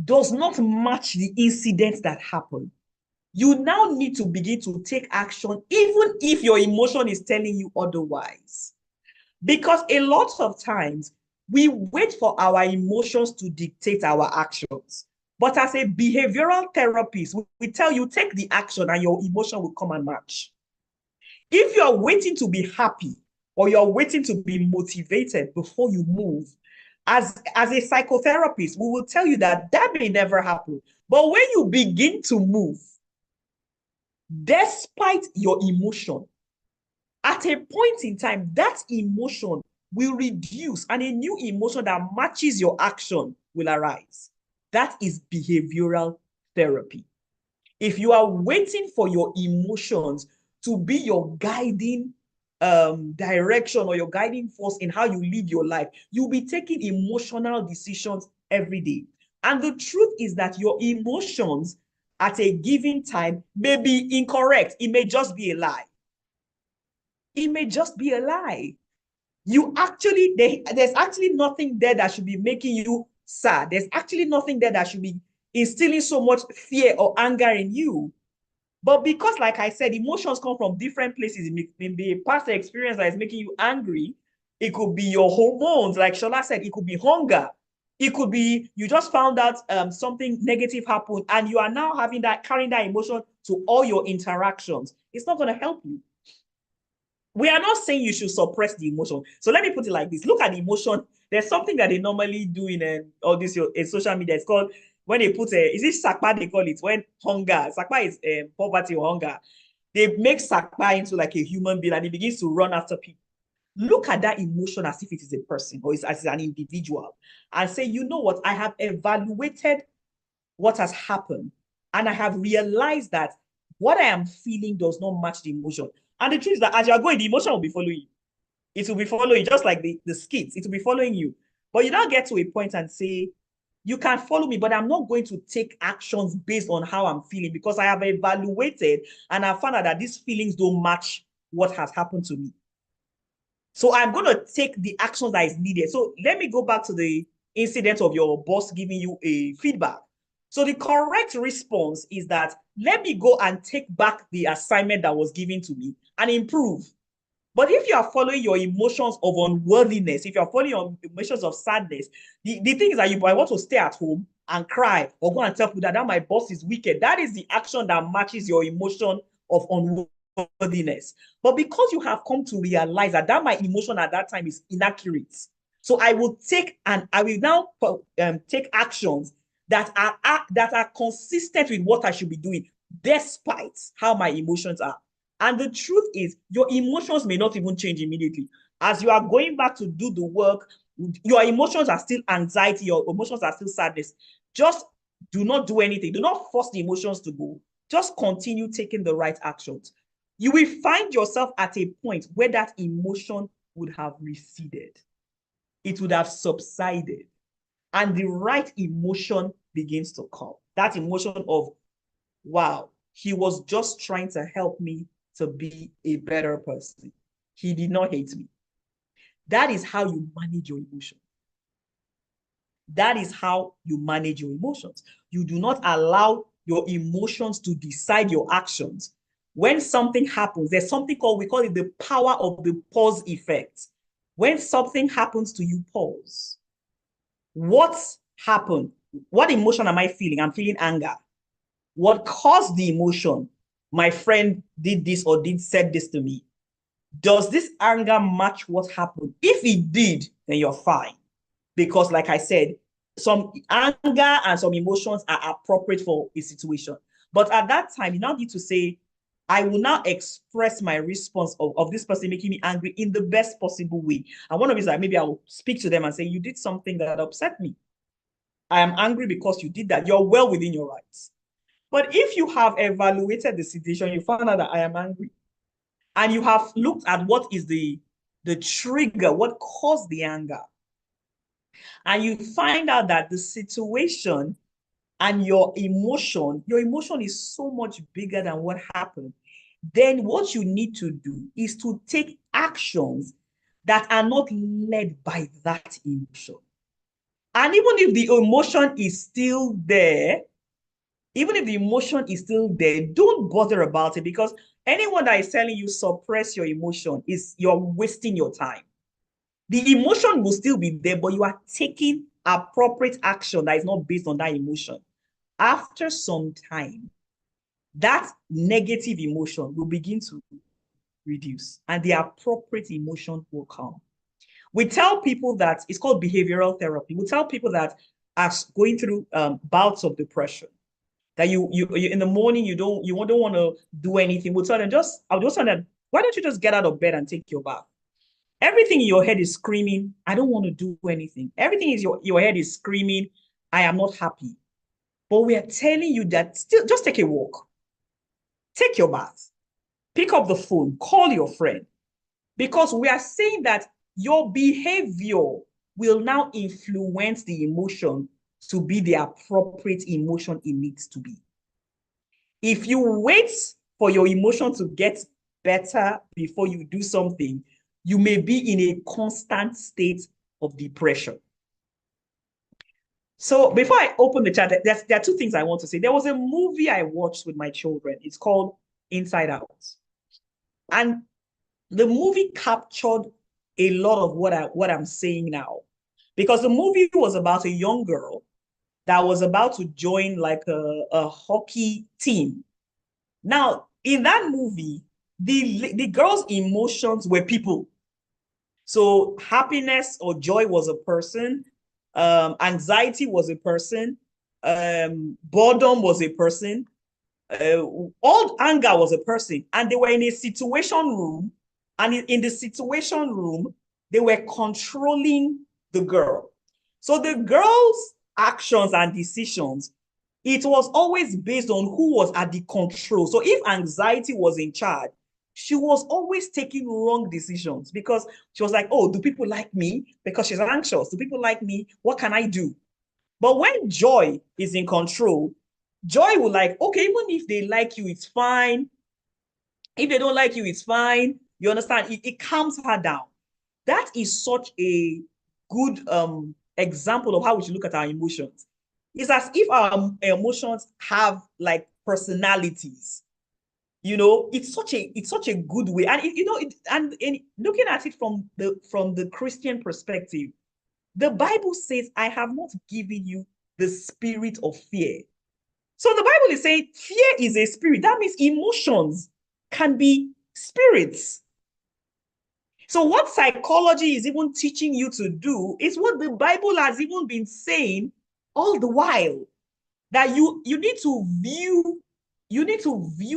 does not match the incident that happened, you now need to begin to take action, even if your emotion is telling you otherwise. Because a lot of times, we wait for our emotions to dictate our actions. But as a behavioral therapist, we tell you, take the action and your emotion will come and match. If you're waiting to be happy or you're waiting to be motivated before you move, as a psychotherapist, we will tell you that that may never happen. But when you begin to move, despite your emotion, at a point in time, that emotion will reduce and a new emotion that matches your action will arise. That is behavioral therapy. If you are waiting for your emotions to be your guiding direction or your guiding force in how you live your life, you'll be taking emotional decisions every day. And the truth is that your emotions at a given time may be incorrect. It may just be a lie. It may just be a lie. There's actually nothing there that should be making you sad. There's actually nothing there that should be instilling so much fear or anger in you. But because, like I said, emotions come from different places. It may be a past experience that is making you angry. It could be your hormones, like Shola said. It could be hunger. It could be you just found out something negative happened, and you are now carrying that emotion to all your interactions. It's not going to help you. We are not saying you should suppress the emotion. So let me put it like this. Look at the emotion. There's something that they normally do in all this in social media. It's called, when they put is it sakpa they call it, when hunger, sakpa is poverty or hunger. They make sakpa into like a human being and it begins to run after people. Look at that emotion as if it is a person or as an individual and say, you know what, I have evaluated what has happened and I have realized that what I am feeling does not match the emotion. And the truth is that as you are going, the emotion will be following you. It will be following you, just like the skits. It will be following you. But you don't get to a point and say, you can follow me, but I'm not going to take actions based on how I'm feeling because I have evaluated and I found out that these feelings don't match what has happened to me. So I'm going to take the actions that is needed. So let me go back to the incident of your boss giving you a feedback. So the correct response is that let me go and take back the assignment that was given to me and improve. But if you are following your emotions of unworthiness, if you're following your emotions of sadness, the thing is that you might want to stay at home and cry or go and tell people that my boss is wicked. That is the action that matches your emotion of unworthiness. But because you have come to realize that my emotion at that time is inaccurate, so I will now take actions that are consistent with what I should be doing, despite how my emotions are. And the truth is, your emotions may not even change immediately. As you are going back to do the work, your emotions are still anxiety, your emotions are still sadness. Just do not do anything. Do not force the emotions to go. Just continue taking the right actions. You will find yourself at a point where that emotion would have receded. It would have subsided. And the right emotion begins to come. That emotion of, wow, he was just trying to help me to be a better person. He did not hate me. That is how you manage your emotions. That is how you manage your emotions. You do not allow your emotions to decide your actions. When something happens, there's something we call it the power of the pause effect. When something happens to you, pause. What happened? What emotion am I feeling? I'm feeling anger. What caused the emotion? My friend did this or said this to me. Does this anger match what happened? If it did, then you're fine. Because like I said, some anger and some emotions are appropriate for a situation. But at that time, you now need to say, I will now express my response of this person making me angry in the best possible way. And one of it is that maybe I will speak to them and say, you did something that upset me. I am angry because you did that. You're well within your rights. But if you have evaluated the situation, you found out that I am angry, and you have looked at what is the trigger, what caused the anger, and you find out that the situation and your emotion is so much bigger than what happened, then what you need to do is to take actions that are not led by that emotion. And even if the emotion is still there, don't bother about it, because anyone that is telling you suppress your emotion you're wasting your time. The emotion will still be there, but you are taking appropriate action that is not based on that emotion. After some time, that negative emotion will begin to reduce and the appropriate emotion will come. We tell people that it's called behavioral therapy. We tell people that as going through bouts of depression, that you in the morning you don't want to do anything. We'll tell them I'll just tell them, why don't you just get out of bed and take your bath? Everything in your head is screaming, I don't want to do anything. Everything is your head is screaming, I am not happy. But we are telling you that still just take a walk, take your bath, pick up the phone, call your friend, because we are saying that your behavior will now influence the emotion to be the appropriate emotion it needs to be. If you wait for your emotion to get better before you do something, you may be in a constant state of depression. So before I open the chat, there are two things I want to say. There was a movie I watched with my children. It's called Inside Out. And the movie captured a lot of what I'm saying now. Because the movie was about a young girl that was about to join like a hockey team. Now, in that movie, the girl's emotions were people. So happiness or joy was a person, anxiety was a person, boredom was a person, all anger was a person. And they were in a situation room. And in the situation room, they were controlling the girl. So the girl's actions and decisions, it was always based on who was at the control. So if anxiety was in charge, she was always taking wrong decisions because she was like, oh, do people like me? Because she's anxious. Do people like me? What can I do? But when joy is in control, joy will like, okay, even if they like you, it's fine. If they don't like you, it's fine. You understand? It calms her down. That is such a good example of how we should look at our emotions. It's as if our emotions have like personalities. You know, it's such a good way. And and looking at it from the Christian perspective, the Bible says, I have not given you the spirit of fear. So the Bible is saying fear is a spirit. That means emotions can be spirits. So what psychology is even teaching you to do is what the Bible has even been saying all the while, that you need to view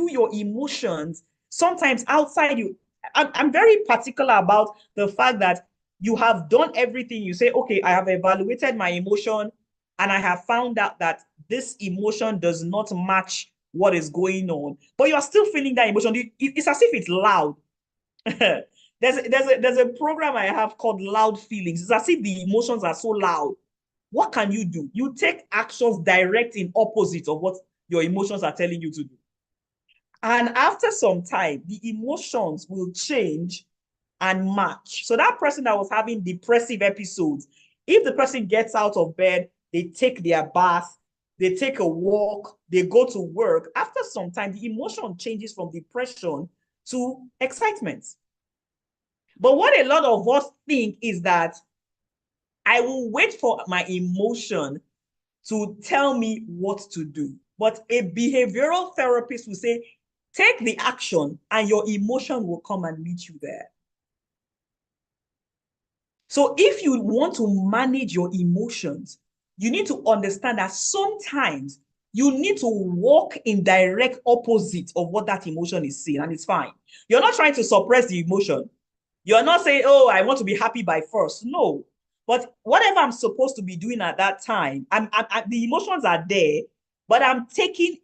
your emotions sometimes outside you. I'm very particular about the fact that you have done everything. You say, okay, I have evaluated my emotion and I have found out that this emotion does not match what is going on, but you are still feeling that emotion. It's as if it's loud. There's a program I have called Loud Feelings. It's as if the emotions are so loud. What can you do? You take actions direct in opposite of what your emotions are telling you to do. And after some time, the emotions will change and match. So that person that was having depressive episodes, if the person gets out of bed, they take their bath, they take a walk, they go to work, after some time, the emotion changes from depression to excitement. But what a lot of us think is that I will wait for my emotion to tell me what to do. But a behavioral therapist will say, take the action and your emotion will come and meet you there. So if you want to manage your emotions, you need to understand that sometimes you need to walk in direct opposite of what that emotion is saying, and it's fine. You're not trying to suppress the emotion. You're not saying, oh, I want to be happy by force. No. But whatever I'm supposed to be doing at that time, the emotions are there, but I'm taking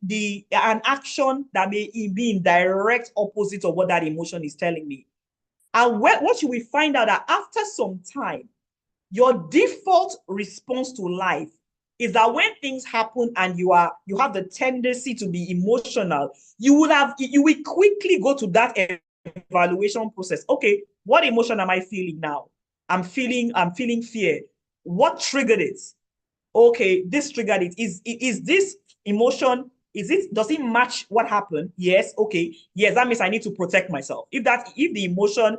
an action that may be in direct opposite of what that emotion is telling me. And what you will find out that after some time, your default response to life is that when things happen and you have the tendency to be emotional, you will quickly go to that evaluation process. Okay, what emotion am I feeling now? I'm feeling fear. What triggered it? Okay, this triggered it. Is this emotion, does it match what happened? Yes. Okay. Yes, that means I need to protect myself. If the emotion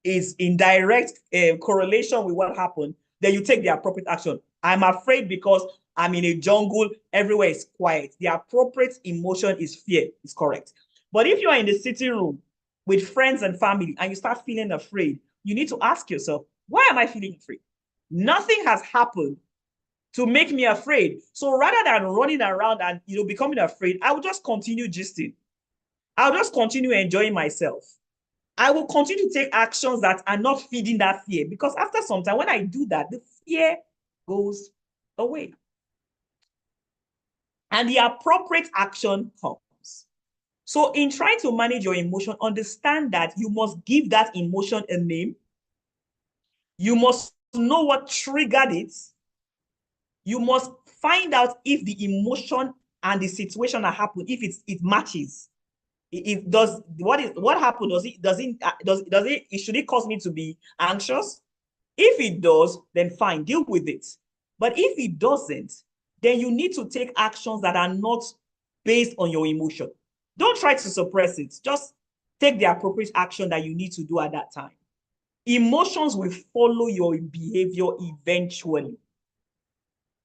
is in direct correlation with what happened, then you take the appropriate action. I'm afraid because I'm in a jungle, everywhere is quiet. The appropriate emotion is fear, is correct. But if you're in the sitting room with friends and family and you start feeling afraid, you need to ask yourself, why am I feeling afraid? Nothing has happened to make me afraid. So rather than running around and becoming afraid, I will just continue gisting. I'll just continue enjoying myself. I will continue to take actions that are not feeding that fear, because after some time, when I do that, the fear goes away. And the appropriate action comes. So in trying to manage your emotion, understand that you must give that emotion a name. You must know what triggered it. You must find out if the emotion and the situation that happened, if it matches. It does what happened, should it cause me to be anxious? If it does, then fine, deal with it. But if it doesn't, then you need to take actions that are not based on your emotion. Don't try to suppress it. Just take the appropriate action that you need to do at that time. Emotions will follow your behavior eventually.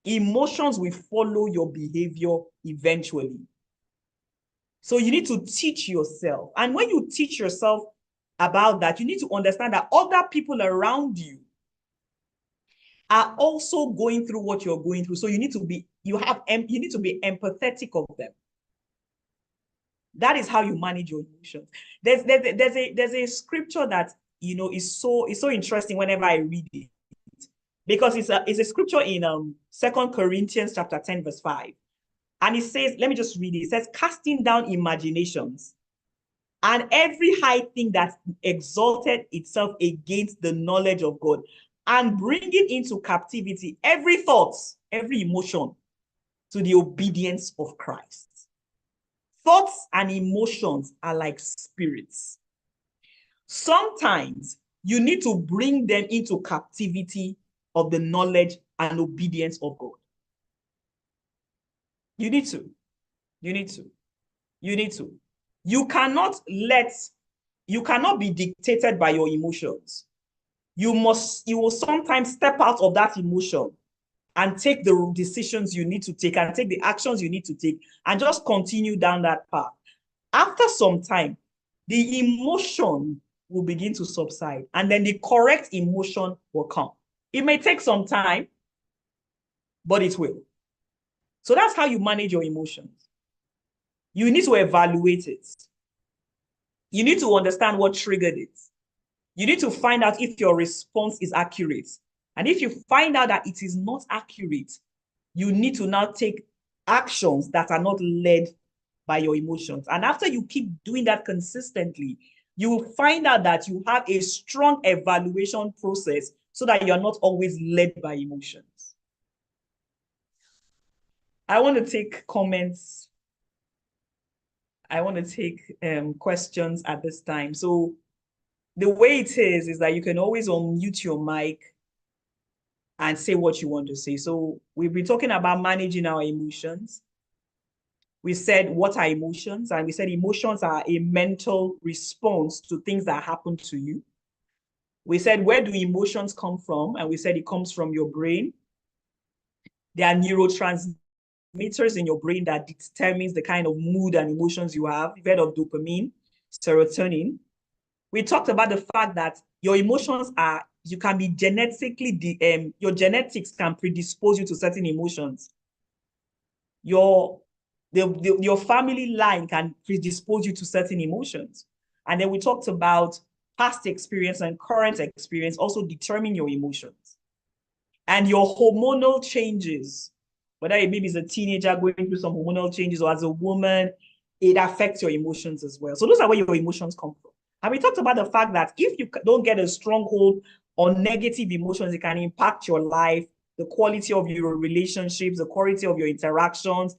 Emotions will follow your behavior eventually. So you need to teach yourself. And when you teach yourself about that, you need to understand that other people around you are also going through what you're going through. So you need to be empathetic of them. That is how you manage your emotions. There's a scripture that is so interesting whenever I read it, because it's a scripture in 2 Corinthians chapter 10 verse 5. And it says, let me just read it. It says, casting down imaginations and every high thing that exalted itself against the knowledge of God, and bringing into captivity every thought, every emotion to the obedience of Christ. Thoughts and emotions are like spirits. Sometimes you need to bring them into captivity of the knowledge and obedience of God. You need to. You need to. You need to. You cannot be dictated by your emotions. You will sometimes step out of that emotion and take the decisions you need to take and take the actions you need to take and just continue down that path. After some time, the emotion will begin to subside and then the correct emotion will come. It may take some time, but it will. So that's how you manage your emotions. You need to evaluate it. You need to understand what triggered it. You need to find out if your response is accurate. And if you find out that it is not accurate, you need to now take actions that are not led by your emotions. And after you keep doing that consistently, you will find out that you have a strong evaluation process so that you're not always led by emotions. I want to take comments. I want to take questions at this time. So the way it is that you can always unmute your mic and say what you want to say. So we've been talking about managing our emotions. We said, what are emotions? And we said emotions are a mental response to things that happen to you. We said, where do emotions come from? And we said it comes from your brain. There are neurotransmitters in your brain that determines the kind of mood and emotions you have. You've heard of dopamine, serotonin. We talked about the fact that your emotions are, you can be genetically, your genetics can predispose you to certain emotions. Your family line can predispose you to certain emotions. And then we talked about past experience and current experience also determine your emotions. And your hormonal changes, whether it maybe as a teenager going through some hormonal changes or as a woman, it affects your emotions as well. So those are where your emotions come from. And we talked about the fact that if you don't get a stronghold on negative emotions, it can impact your life, the quality of your relationships, the quality of your interactions.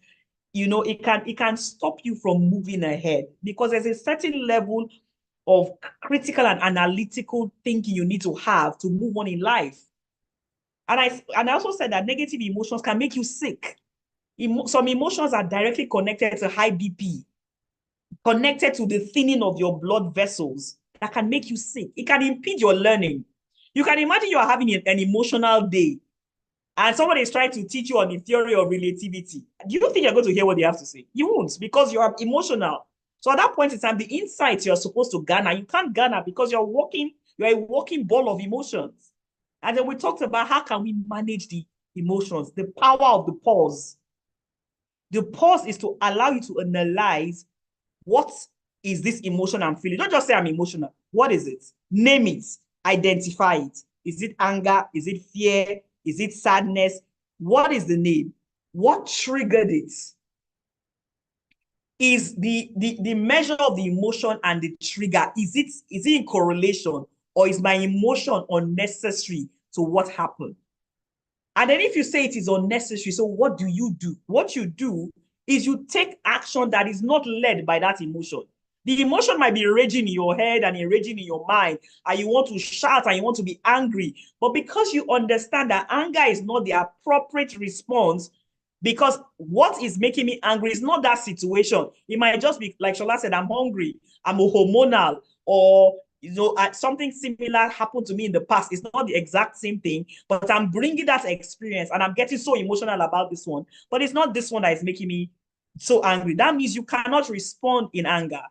You know, it can stop you from moving ahead because there's a certain level of critical and analytical thinking you need to have to move on in life. And I also said that negative emotions can make you sick. Some emotions are directly connected to high BP, connected to the thinning of your blood vessels that can make you sick. It can impede your learning. You can imagine you are having an emotional day and somebody is trying to teach you on the theory of relativity. Do you think you're going to hear what they have to say? You won't, because you are emotional. So at that point in time, the insights you're supposed to garner, you can't garner because you're a walking ball of emotions. And then we talked about how can we manage the emotions, the power of the pause. The pause is to allow you to analyze what is this emotion I'm feeling. Don't just say I'm emotional. What is it? Name it. Identify it. Is it anger? Is it fear? Is it sadness? What is the name? What triggered it? Is the measure of the emotion and the trigger, is it in correlation, or is my emotion unnecessary to what happened? And then if you say it is unnecessary, so what do? What you do is you take action that is not led by that emotion. The emotion might be raging in your head and raging in your mind, and you want to shout and you want to be angry. But because you understand that anger is not the appropriate response, because what is making me angry is not that situation. It might just be, like Shola said, I'm hungry, I'm a hormonal, or something similar happened to me in the past. It's not the exact same thing, but I'm bringing that experience and I'm getting so emotional about this one. But it's not this one that is making me so angry. That means you cannot respond in anger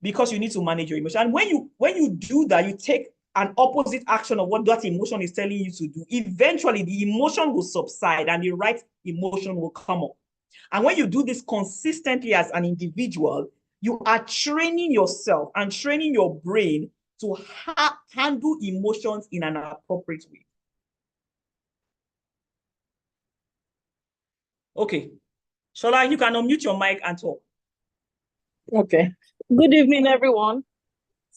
because you need to manage your emotion. And when you do that, you take an opposite action of what that emotion is telling you to do. Eventually, the emotion will subside and the right emotion will come up. And when you do this consistently as an individual, you are training yourself and training your brain to handle emotions in an appropriate way. Okay. Shola, you can unmute your mic and talk. Okay. Good evening, everyone.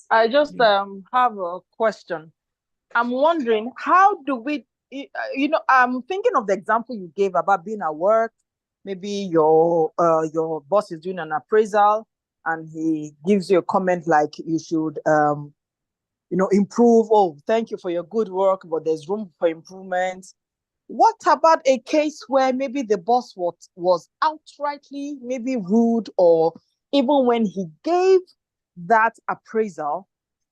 I just have a question. I'm wondering, how do we, I'm thinking of the example you gave about being at work. Maybe your boss is doing an appraisal and he gives you a comment like you should, improve. Oh, thank you for your good work, but there's room for improvement. What about a case where maybe the boss was outrightly maybe rude, or even when he gave that appraisal,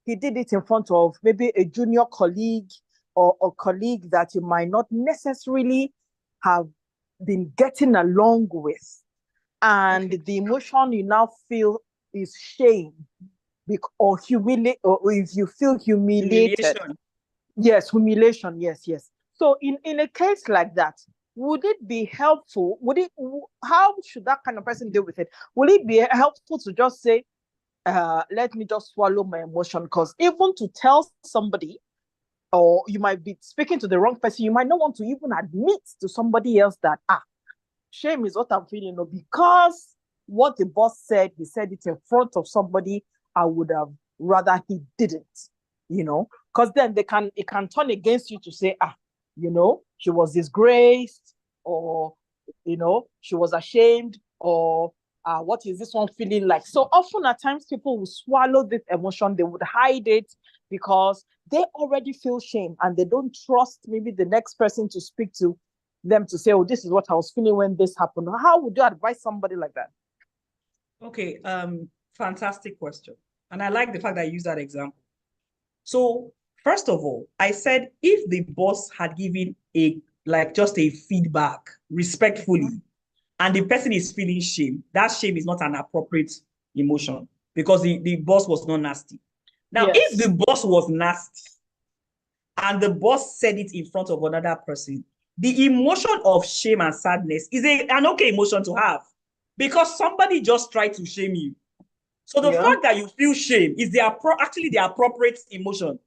he did it in front of maybe a junior colleague or a colleague that you might not necessarily have been getting along with. And the emotion you now feel is shame or humiliate, or if you feel humiliated. Humiliation. Yes, humiliation. Yes, yes. So in a case like that, would it be helpful? How should that kind of person deal with it? Will it be helpful to just say, let me just swallow my emotion? Because even to tell somebody, or you might be speaking to the wrong person, you might not want to even admit to somebody else that, shame is what I'm feeling, because what the boss said, he said it in front of somebody I would have rather he didn't, because then it can turn against you to say, she was disgraced, or, she was ashamed, or what is this one feeling like? So often at times people will swallow this emotion, they would hide it because they already feel shame and they don't trust maybe the next person to speak to them to say, oh, this is what I was feeling when this happened. How would you advise somebody like that? Okay, fantastic question. And I like the fact that you use that example. So first of all, I said if the boss had given just a feedback respectfully, and the person is feeling shame, that shame is not an appropriate emotion because the boss was not nasty. Now, if the boss was nasty and the boss said it in front of another person, the emotion of shame and sadness is an okay emotion to have because somebody just tried to shame you. So the fact that you feel shame is actually the appropriate emotion.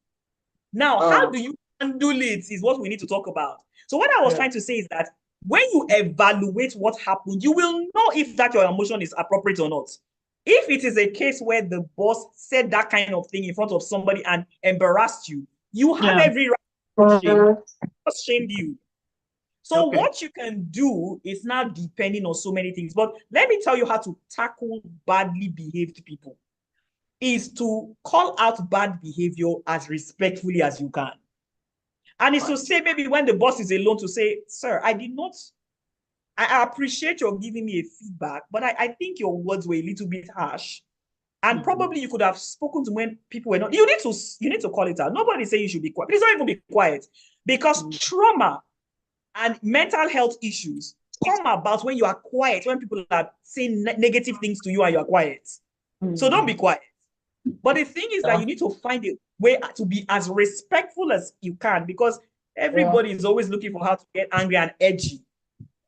Now, how do you handle it is what we need to talk about. So what I was trying to say is that when you evaluate what happened, you will know if that your emotion is appropriate or not. If it is a case where the boss said that kind of thing in front of somebody and embarrassed you, you have every right to shame. Just shamed you. So what you can do is now depending on so many things. But let me tell you how to tackle badly behaved people is to call out bad behavior as respectfully as you can. And it's to say maybe when the boss is alone to say, sir, I appreciate your giving me a feedback, but I think your words were a little bit harsh. And probably you could have spoken to when people were not. You need to call it out. Nobody's saying you should be quiet. Please don't even be quiet. Because trauma and mental health issues come about when you are quiet, when people are saying negative things to you and you are quiet. So don't be quiet. But the thing is that you need to find a way to be as respectful as you can because everybody is always looking for how to get angry and edgy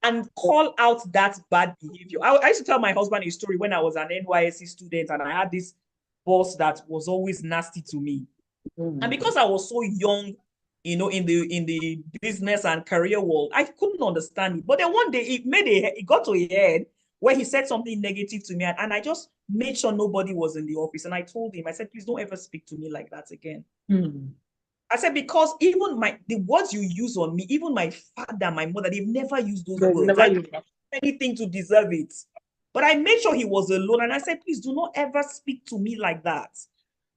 and call out that bad behavior. I used to tell my husband a story when I was an NYSC student and I had this boss that was always nasty to me. And because I was so young, in the business and career world, I couldn't understand it. But then one day it got to a head where he said something negative to me, and I just made sure nobody was in the office. And I told him, I said, please don't ever speak to me like that again. I said, because even the words you use on me, even my father, my mother, they've never used those words. I didn't do anything to deserve it. But I made sure he was alone. And I said, please do not ever speak to me like that.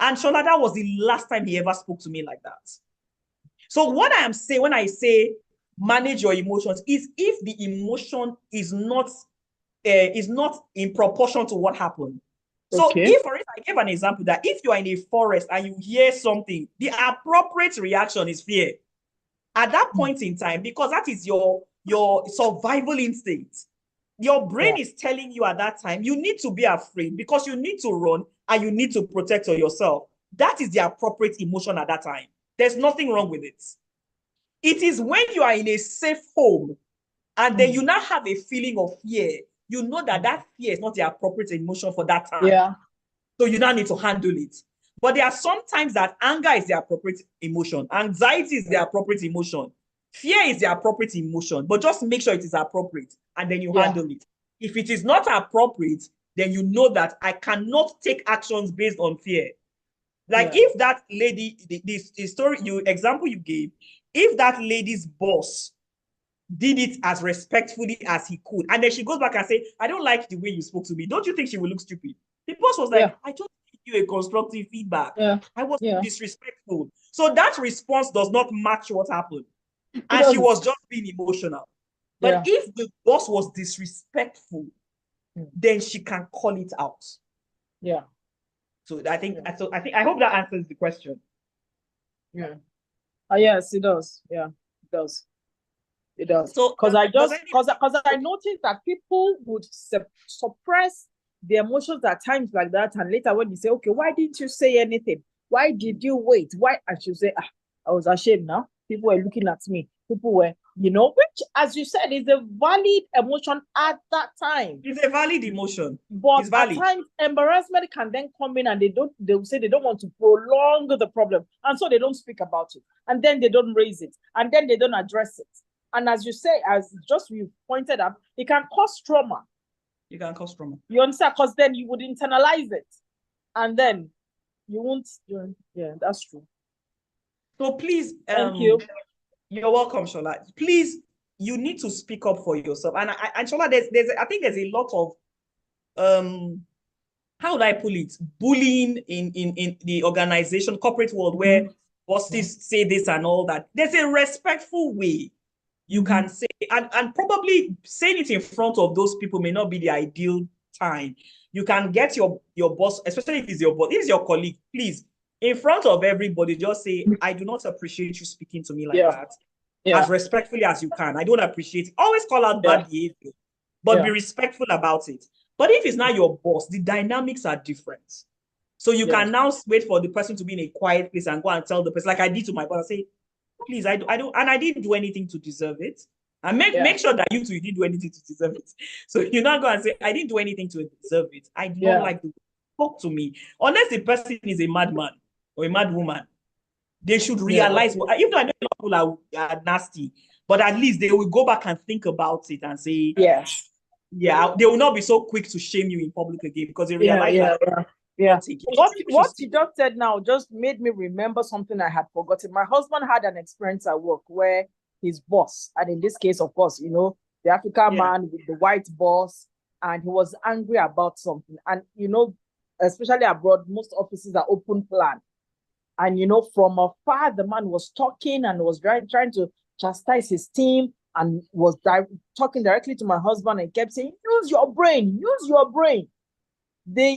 And Shola, that was the last time he ever spoke to me like that. So what I am saying when I say manage your emotions is if the emotion is not in proportion to what happened. So if, for instance, I gave an example that if you are in a forest and you hear something, the appropriate reaction is fear. At that point in time, because that is your survival instinct, your brain is telling you at that time, you need to be afraid because you need to run and you need to protect yourself. That is the appropriate emotion at that time. There's nothing wrong with it. It is when you are in a safe home and then you now have a feeling of fear, you know that fear is not the appropriate emotion for that time. So you now need to handle it. But there are some times that anger is the appropriate emotion. Anxiety is the appropriate emotion. Fear is the appropriate emotion. But just make sure it is appropriate and then you handle it. If it is not appropriate, then you know that I cannot take actions based on fear. Like if that lady, the story, example you gave, if that lady's boss did it as respectfully as he could, and then she goes back and say, I don't like the way you spoke to me, don't you think she will look stupid? The boss was like, I just gave you a constructive feedback. I was disrespectful. So that response does not match what happened. and she was just being emotional. But if the boss was disrespectful, then she can call it out. Yeah. So I think I hope that answers the question. Yeah. Yes, it does. Yeah, it does. It does. So because I noticed that people would suppress the emotions at times like that, and later when you say, okay, why didn't you say anything? Why did you wait? Why? I should say, I was ashamed now. People were looking at me. People were, which, as you said, is a valid emotion at that time. It's a valid emotion. But at times, embarrassment can then come in, and they will say they don't want to prolong the problem. And so they don't speak about it. And then they don't raise it. And then they don't address it. And as you say, as just you pointed out, it can cause trauma. It can cause trauma. You understand? Because then you would internalize it. And then you won't. Yeah, that's true. So please, thank you. You're welcome, Shola. Please, you need to speak up for yourself. And Shola, I think there's a lot of how would I put it? Bullying in the organization, corporate world, where bosses say this and all that. There's a respectful way you can say, and probably saying it in front of those people may not be the ideal time. You can get your boss, especially if it's your boss, if it's your colleague, please, in front of everybody, just say, I do not appreciate you speaking to me like that. As respectfully as you can. I don't appreciate it. Always call out bad behavior, but be respectful about it. But if it's not your boss, the dynamics are different. So you can now wait for the person to be in a quiet place and go and tell the person, like I did to my boss, say, please, I don't, and I didn't do anything to deserve it. And make sure that you didn't do anything to deserve it. So you're not going to say, I didn't do anything to deserve it. I do not like to talk to me. Unless the person is a madman or a mad woman, they should realize, even though I know people are nasty, but at least they will go back and think about it and say, they will not be so quick to shame you in public again because they realize that. What you just said now just made me remember something I had forgotten. My husband had an experience at work where his boss, and in this case, of course, the African man with the white boss, and he was angry about something. And, especially abroad, most offices are open plan. And, from afar, the man was talking and was trying to chastise his team and was talking directly to my husband and kept saying, use your brain.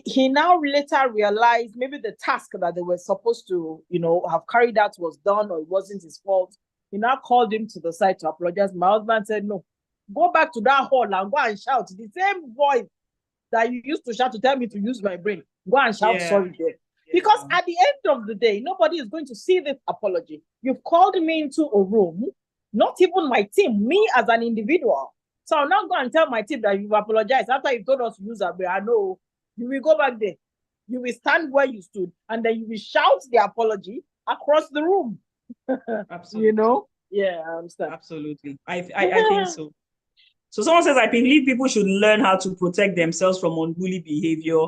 He now later realized maybe the task that they were supposed to, have carried out was done, or it wasn't his fault. He now called him to the side to apologize. My husband said, no, go back to that hall and go and shout the same voice that you used to shout to tell me to use my brain. Go and shout sorry there. Because at the end of the day, nobody is going to see this apology. You've called me into a room, not even my team, me as an individual. So I'll not go and tell my team that you've apologized after you told us to use our brain. I know. You will go back there. You will stand where you stood, and then you will shout the apology across the room. Absolutely. Yeah, I understand. Absolutely. I think so. So someone says, I believe people should learn how to protect themselves from unruly behavior.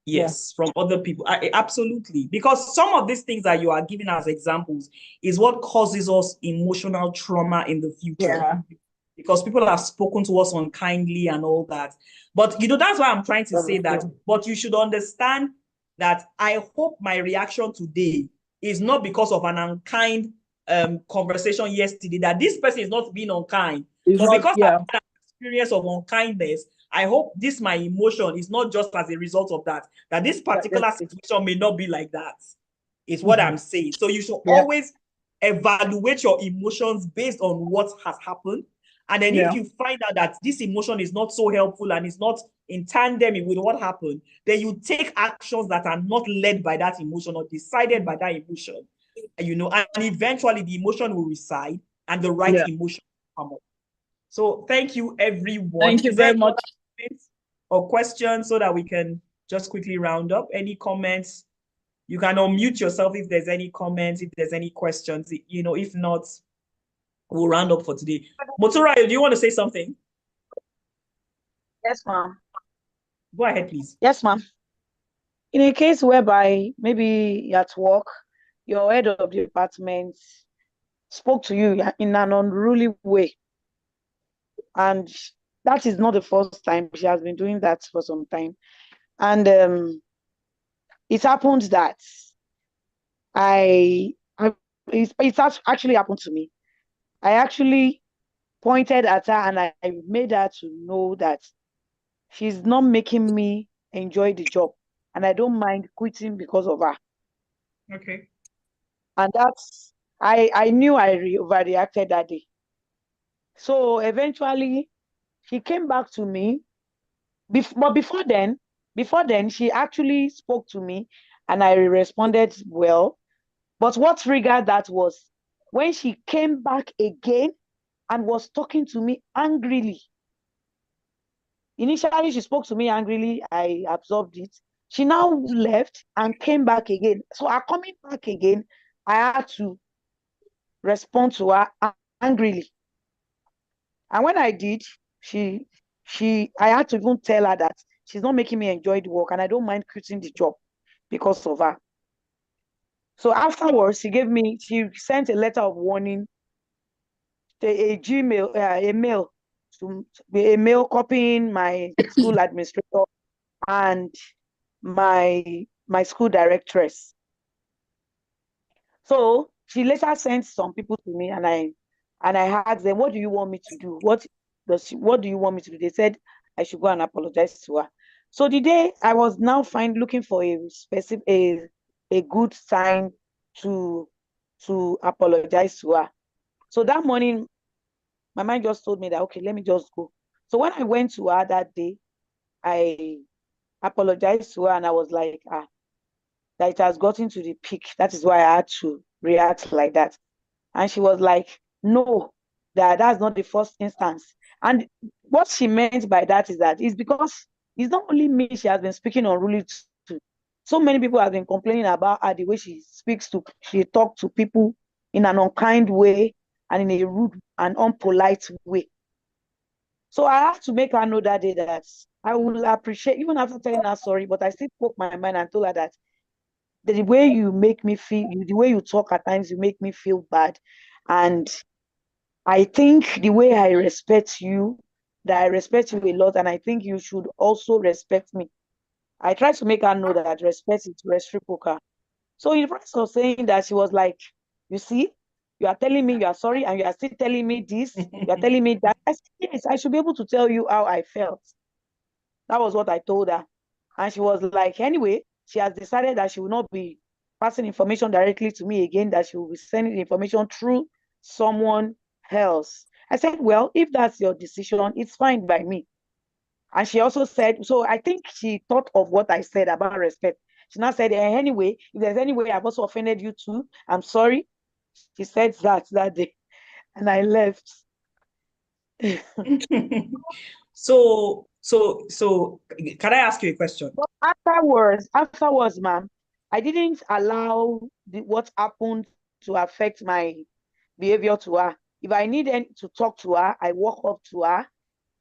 Yes, from other people. Absolutely. Because some of these things that you are giving as examples is what causes us emotional trauma in the future. Yeah. Because people have spoken to us unkindly and all that. But, that's why I'm trying to say that. But you should understand that I hope my reaction today is not because of an unkind conversation yesterday, that this person is not being unkind. But because I had an experience of unkindness, I hope my emotion is not just as a result of that this particular situation may not be like that. Is what I'm saying. So you should always evaluate your emotions based on what has happened. And then if you find out that this emotion is not so helpful and is not in tandem with what happened, then you take actions that are not led by that emotion or decided by that emotion, and eventually the emotion will reside and the right emotion will come up. So thank you, everyone. Thank you very much. Or questions so that we can just quickly round up. Any comments? You can unmute yourself if there's any comments, if there's any questions. If not, we'll round up for today. Motorayo, do you want to say something? Yes, ma'am. Go ahead, please. Yes, ma'am. In a case whereby maybe you're at work, your head of the department spoke to you in an unruly way, and that is not the first time. She has been doing that for some time. And it happened that it's actually happened to me. I actually pointed at her and I made her to know that she's not making me enjoy the job. And I don't mind quitting because of her. Okay. And that's, I knew I overreacted that day. So eventually she came back to me. But before then, she actually spoke to me and I responded well. But what triggered that was when she came back again and was talking to me angrily. Initially, she spoke to me angrily. I absorbed it. She now left and came back again. So her coming back again, I had to respond to her angrily. And when I did, she I had to even tell her that she's not making me enjoy the work and I don't mind quitting the job because of her. So afterwards, she sent a letter of warning, a Gmail, a mail to a mail copying my school administrator and my school directress. So she later sent some people to me and I asked them, what do you want me to do? What do you want me to do? They said I should go and apologize to her. So the day I was now looking for a specific a good sign to apologize to her. So that morning, my mind just told me that okay, let me just go. So when I went to her that day, I apologized to her and I was like, that it has gotten to the peak. That is why I had to react like that. And she was like, no, that's not the first instance. And what she meant by that is that it's because it's not only me she has been speaking unruly to. So many people have been complaining about her, the way she talks to people in an unkind way and in a rude and unpolite way. So I have to make her know that day that I will appreciate, even after telling her sorry, but I still spoke my mind and told her that the way you make me feel, the way you talk at times, you make me feel bad. And I think the way I respect you, that I respect you a lot, and I think you should also respect me. I tried to make her know that respect is reciprocal. So in the process of saying that, she was like, you see, you are telling me you are sorry, and you are still telling me this, you are telling me that. I said, yes, I should be able to tell you how I felt. That was what I told her. And she was like, anyway, she has decided that she will not be passing information directly to me again, that she will be sending information through someone else. I said, well, if that's your decision, it's fine by me. And she also said, so I think she thought of what I said about respect. She now said, anyway, if there's any way I've also offended you too, I'm sorry. She said that day. And I left. So can I ask you a question? But afterwards, ma'am, I didn't allow what happened to affect my behavior to her. If I need to talk to her, I walk up to her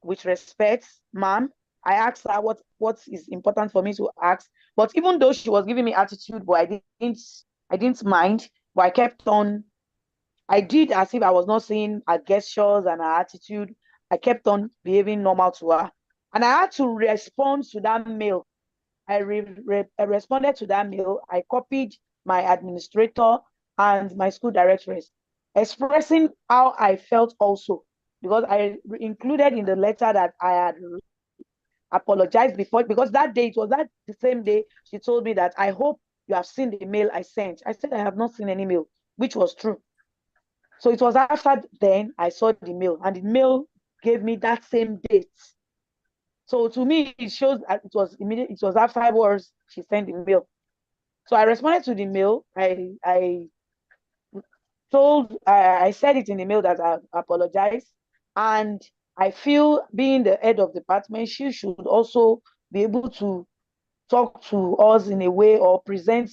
with respect, ma'am. I asked her what is important for me to ask. But even though she was giving me attitude, but I didn't mind. But I kept on. I did as if I was not seeing her gestures and her attitude. I kept on behaving normal to her, and I had to respond to that mail. I responded to that mail. I copied my administrator and my school directress, expressing how I felt also, because I included in the letter that I had apologized before, because that day, it was that the same day, she told me that I hope you have seen the mail I sent. I said I have not seen any mail, which was true. So it was after then I saw the mail, and the mail gave me that same date. So to me, it shows that it was immediate. It was afterwards she sent the mail. So I responded to the mail. I said it in the mail that I apologize, and I feel being the head of the department, she should also be able to talk to us in a way or present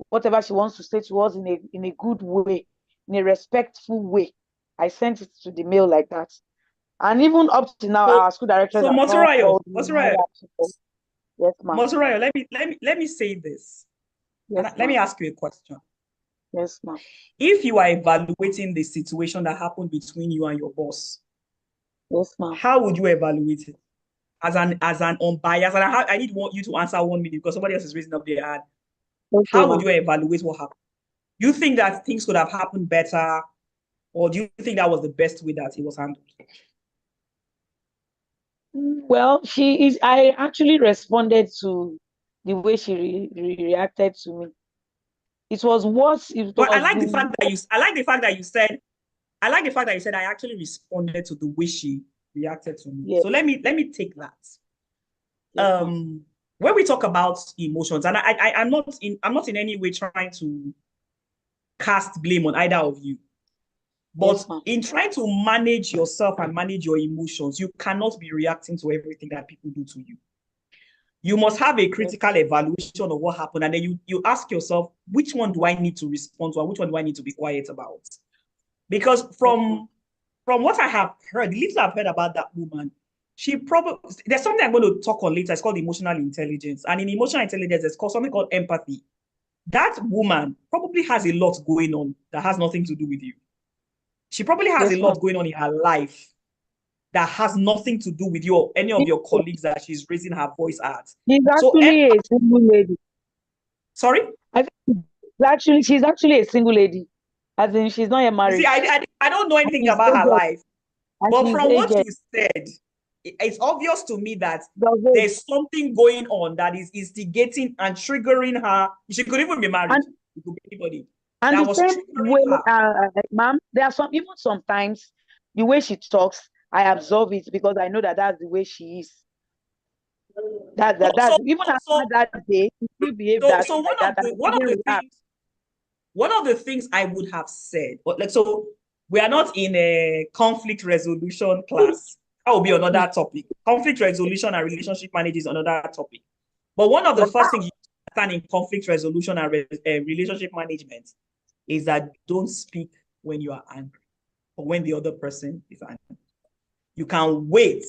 whatever she wants to say to us in a good way, in a respectful way. I sent it to the mail like that. And even up to now, So our school directors so have not Monturayo, called me. Yes, ma'am. Monturayo, let me say this. And Yes, let me ma'am. ask you a question. Yes, ma'am. If you are evaluating the situation that happened between you and your boss, Yes, ma'am. how would you evaluate it? As an unbiased, and I need you to answer 1 minute because somebody else is raising up their hand. Okay, How would ma'am. you evaluate what happened? You think that things could have happened better? Or do you think that was the best way that it was handled? Well, I actually responded to the way she reacted to me. It was worse. It But I was like the fact that you said I actually responded to the way she reacted to me. Yes. So let me take that. Yes, When we talk about emotions, and I'm not in any way trying to cast blame on either of you. But yes, in trying to manage yourself and manage your emotions, you cannot be reacting to everything that people do to you. You must have a critical evaluation of what happened, and then you ask yourself, which one do I need to respond to, and which one do I need to be quiet about? Because from what I have heard, the little I've heard about that woman, she probably, there's something I'm going to talk on later. It's called emotional intelligence, and in emotional intelligence, there's called something called empathy. That woman probably has a lot going on that has nothing to do with you. She probably has a yes, lot going on in her life that has nothing to do with you or any of your colleagues that she's raising her voice at. She's So, actually a single lady. sorry? I think she's actually a single lady. As in, she's not yet You see, married. I don't know anything She's about her aged. life, And but she's from what aged. you said, it's obvious to me that Does it? there's something going on that is instigating and triggering her. She could even be married. And It could be anybody And that the was same triggering way, her. ma'am, there are even sometimes the way she talks, I absorb it because I know that that's the way she is. That's even after So, that day, she still behave that so like that, and I one of didn't the react. things I would have said, but like, so we are not in a conflict resolution class. That will be another topic. Conflict resolution and relationship management is another topic. But one of the first things you understand in conflict resolution and relationship management is that don't speak when you are angry or when the other person is angry. You can wait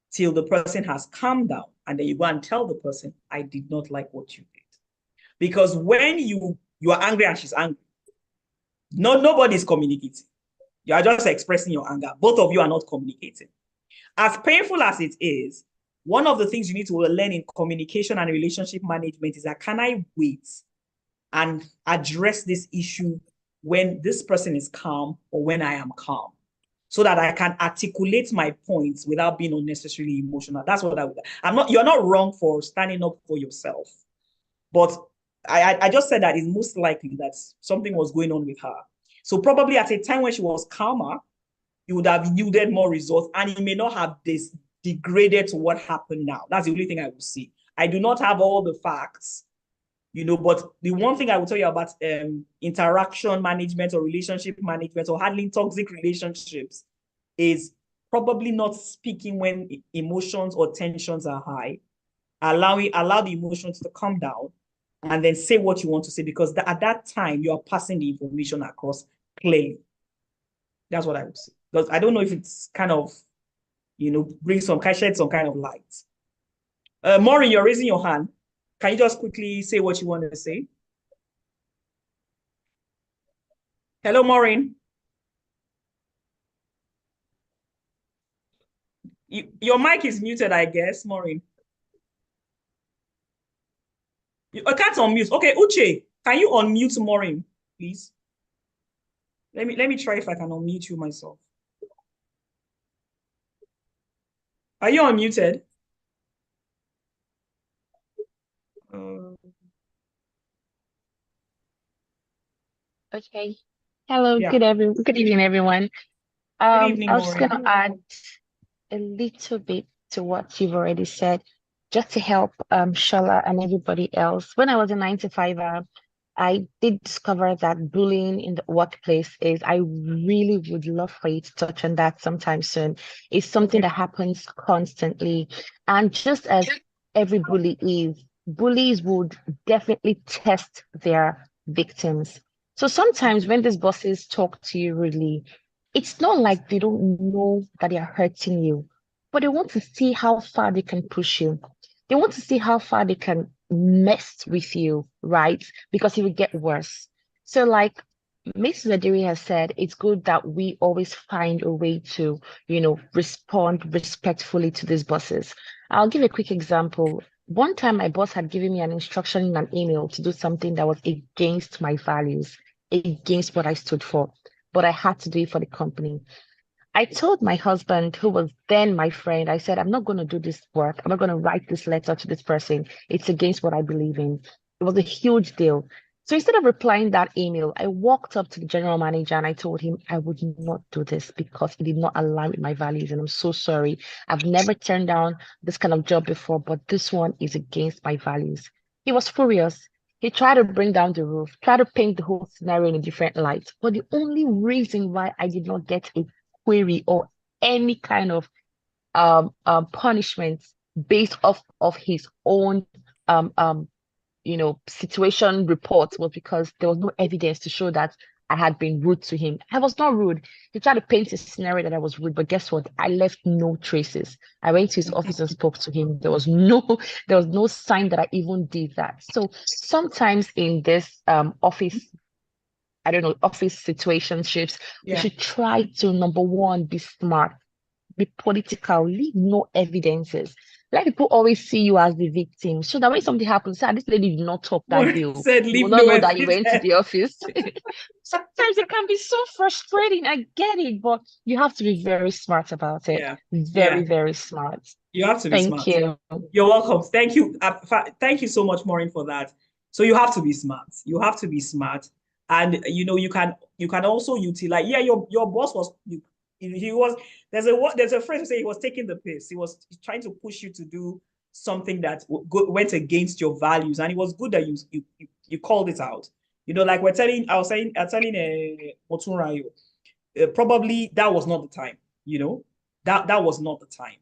till the person has calmed down and then you go and tell the person, I did not like what you did. Because when you are angry and she's angry, nobody's communicating. You are just expressing your anger. Both of you are not communicating. As painful as it is, one of the things you need to learn in communication and relationship management is that, can I wait and address this issue when this person is calm or when I am calm, so that I can articulate my points without being unnecessarily emotional? That's what you're not wrong for standing up for yourself. But I just said that it's most likely that something was going on with her. So probably at a time when she was calmer, you would have yielded more results, and it may not have this degraded to what happened now. That's the only thing I will see. I do not have all the facts, but the one thing I will tell you about interaction management or relationship management or handling toxic relationships is probably not speaking when emotions or tensions are high. Allow the emotions to calm down and then say what you want to say, because at that time you are passing the information across clearly. That's what I would say. Because I don't know if it's kind of, shed some kind of light. Maureen, you're raising your hand. Can you just quickly say what you want to say? Hello, Maureen. Your mic is muted, I guess, Maureen. I can't unmute. Okay, Uche, can you unmute Maureen, please? Let me try if I can unmute you myself. Are you unmuted? Okay. Hello, Yeah. good evening, everyone. Good evening, I was just Maureen. gonna add a little bit to what you've already said, just to help Shola and everybody else. When I was a 9 to 5, I did discover that bullying in the workplace is, I really would love for you to touch on that sometime soon. It's something that happens constantly. And just as every bully is, bullies would definitely test their victims. So sometimes when these bosses talk to you rudely, it's not like they don't know that they are hurting you, but they want to see how far they can push you. They want to see how far they can mess with you, right? Because it will get worse. So, like Mrs. Adiri has said, it's good that we always find a way to, respond respectfully to these bosses. I'll give a quick example. One time, my boss had given me an instruction in an email to do something that was against my values, against what I stood for. but I had to do it for the company. I told my husband, who was then my friend, I said, I'm not going to do this work. I'm not going to write this letter to this person. It's against what I believe in. It was a huge deal. So instead of replying that email, I walked up to the general manager and I told him I would not do this because it did not align with my values. And I'm so sorry. I've never turned down this kind of job before, but this one is against my values. He was furious. He tried to bring down the roof, tried to paint the whole scenario in a different light. But the only reason why I did not get a query or any kind of punishment based off of his own um um situation reports was because there was no evidence to show that I had been rude to him. I was not rude. He tried to paint a scenario that I was rude, but guess what? I left no traces. I went to his office and spoke to him. There was no sign that I even did that. So sometimes in this office, I don't know, office situationships, we Yeah. should try to, number one, be smart, be political, leave no evidences. Let people always see you as the victim so that when something happens, say, "Ah, this lady did not talk that Maureen deal." said, You will leave not no know that you went to evidence. the office. Sometimes it can be so frustrating. I get it, but you have to be very smart about it. Yeah. Very, Yeah. very smart. You have to be Thank smart. you. You're welcome. Thank you. Thank you so much, Maureen, for that. So you have to be smart. You have to be smart. And you can also utilize, yeah, your boss was he was there's a phrase to say he was taking the piss. He was trying to push you to do something that went against your values. And it was good that you called it out. Like I was telling Motunrayo, probably that was not the time, that was not the time,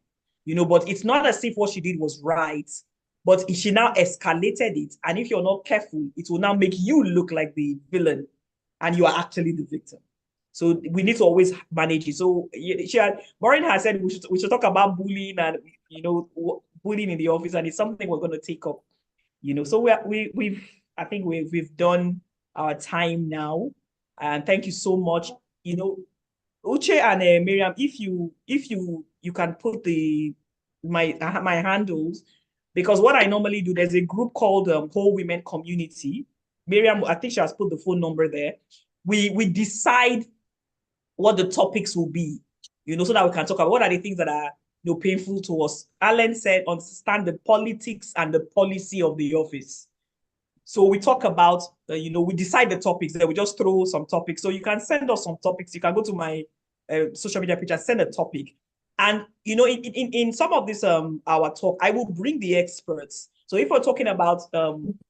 but it's not as if what she did was right, but she now escalated it. And if you're not careful, it will now make you look like the villain and you are actually the victim. So we need to always manage it. So Maureen has said we should talk about bullying and bullying in the office, and it's something we're going to take up. So I think we've done our time now, and thank you so much. Uche and Miriam, if you can put my handles, because what I normally do, there's a group called Whole Women Community. Miriam, I think she has put the phone number there. We decide what the topics will be, so that we can talk about what are the things that are painful to us. Alan said, understand the politics and the policy of the office. So we talk about, we decide the topics there. We just throw some topics. So you can send us some topics. You can go to my social media page and send a topic. And, in some of this, our talk, I will bring the experts. So if we're talking about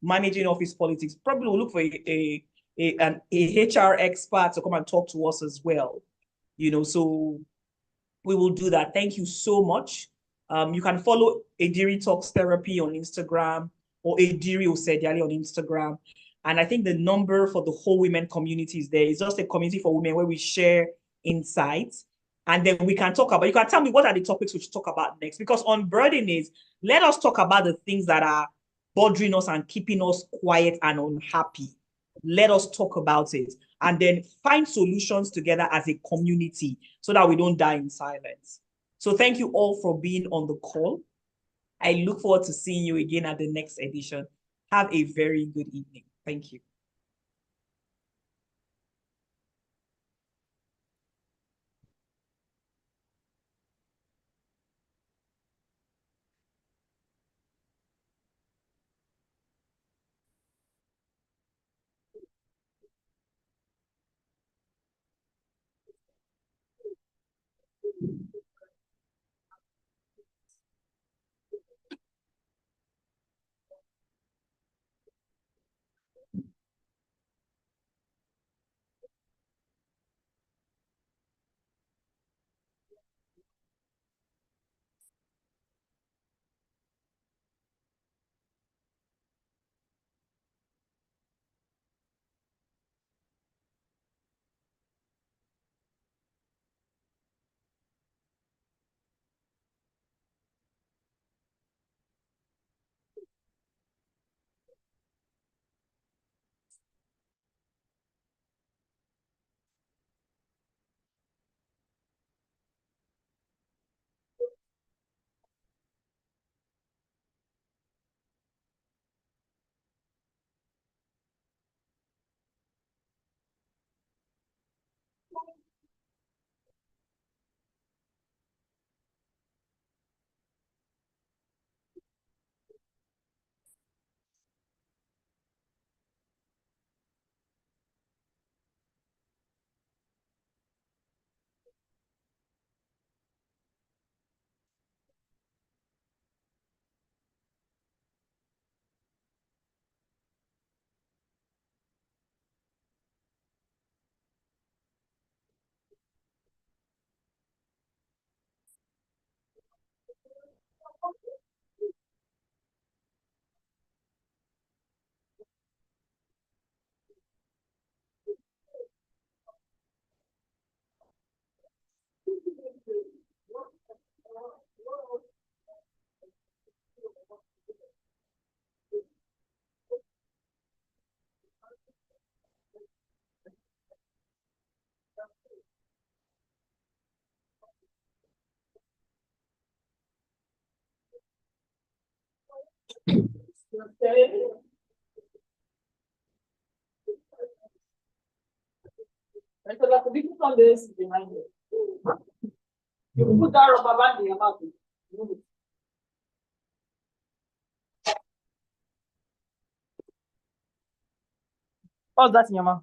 managing office politics, probably we'll look for an HR expert to come and talk to us as well. So we will do that. Thank you so much. You can follow Ediri Talks Therapy on Instagram or Ediri Osediali on Instagram. And I think the number for the whole women community is there. It's just a community for women where we share insights. And then we can talk about, you can tell me what are the topics we should talk about next. Because Unburden is, let us talk about the things that are bothering us and keeping us quiet and unhappy. Let us talk about it and then find solutions together as a community so that we don't die in silence. So thank you all for being on the call. I look forward to seeing you again at the next edition. Have a very good evening. Thank you. Okay. And so like the people on this behind it. You put that rubber band in your mouth. What's that in your mouth?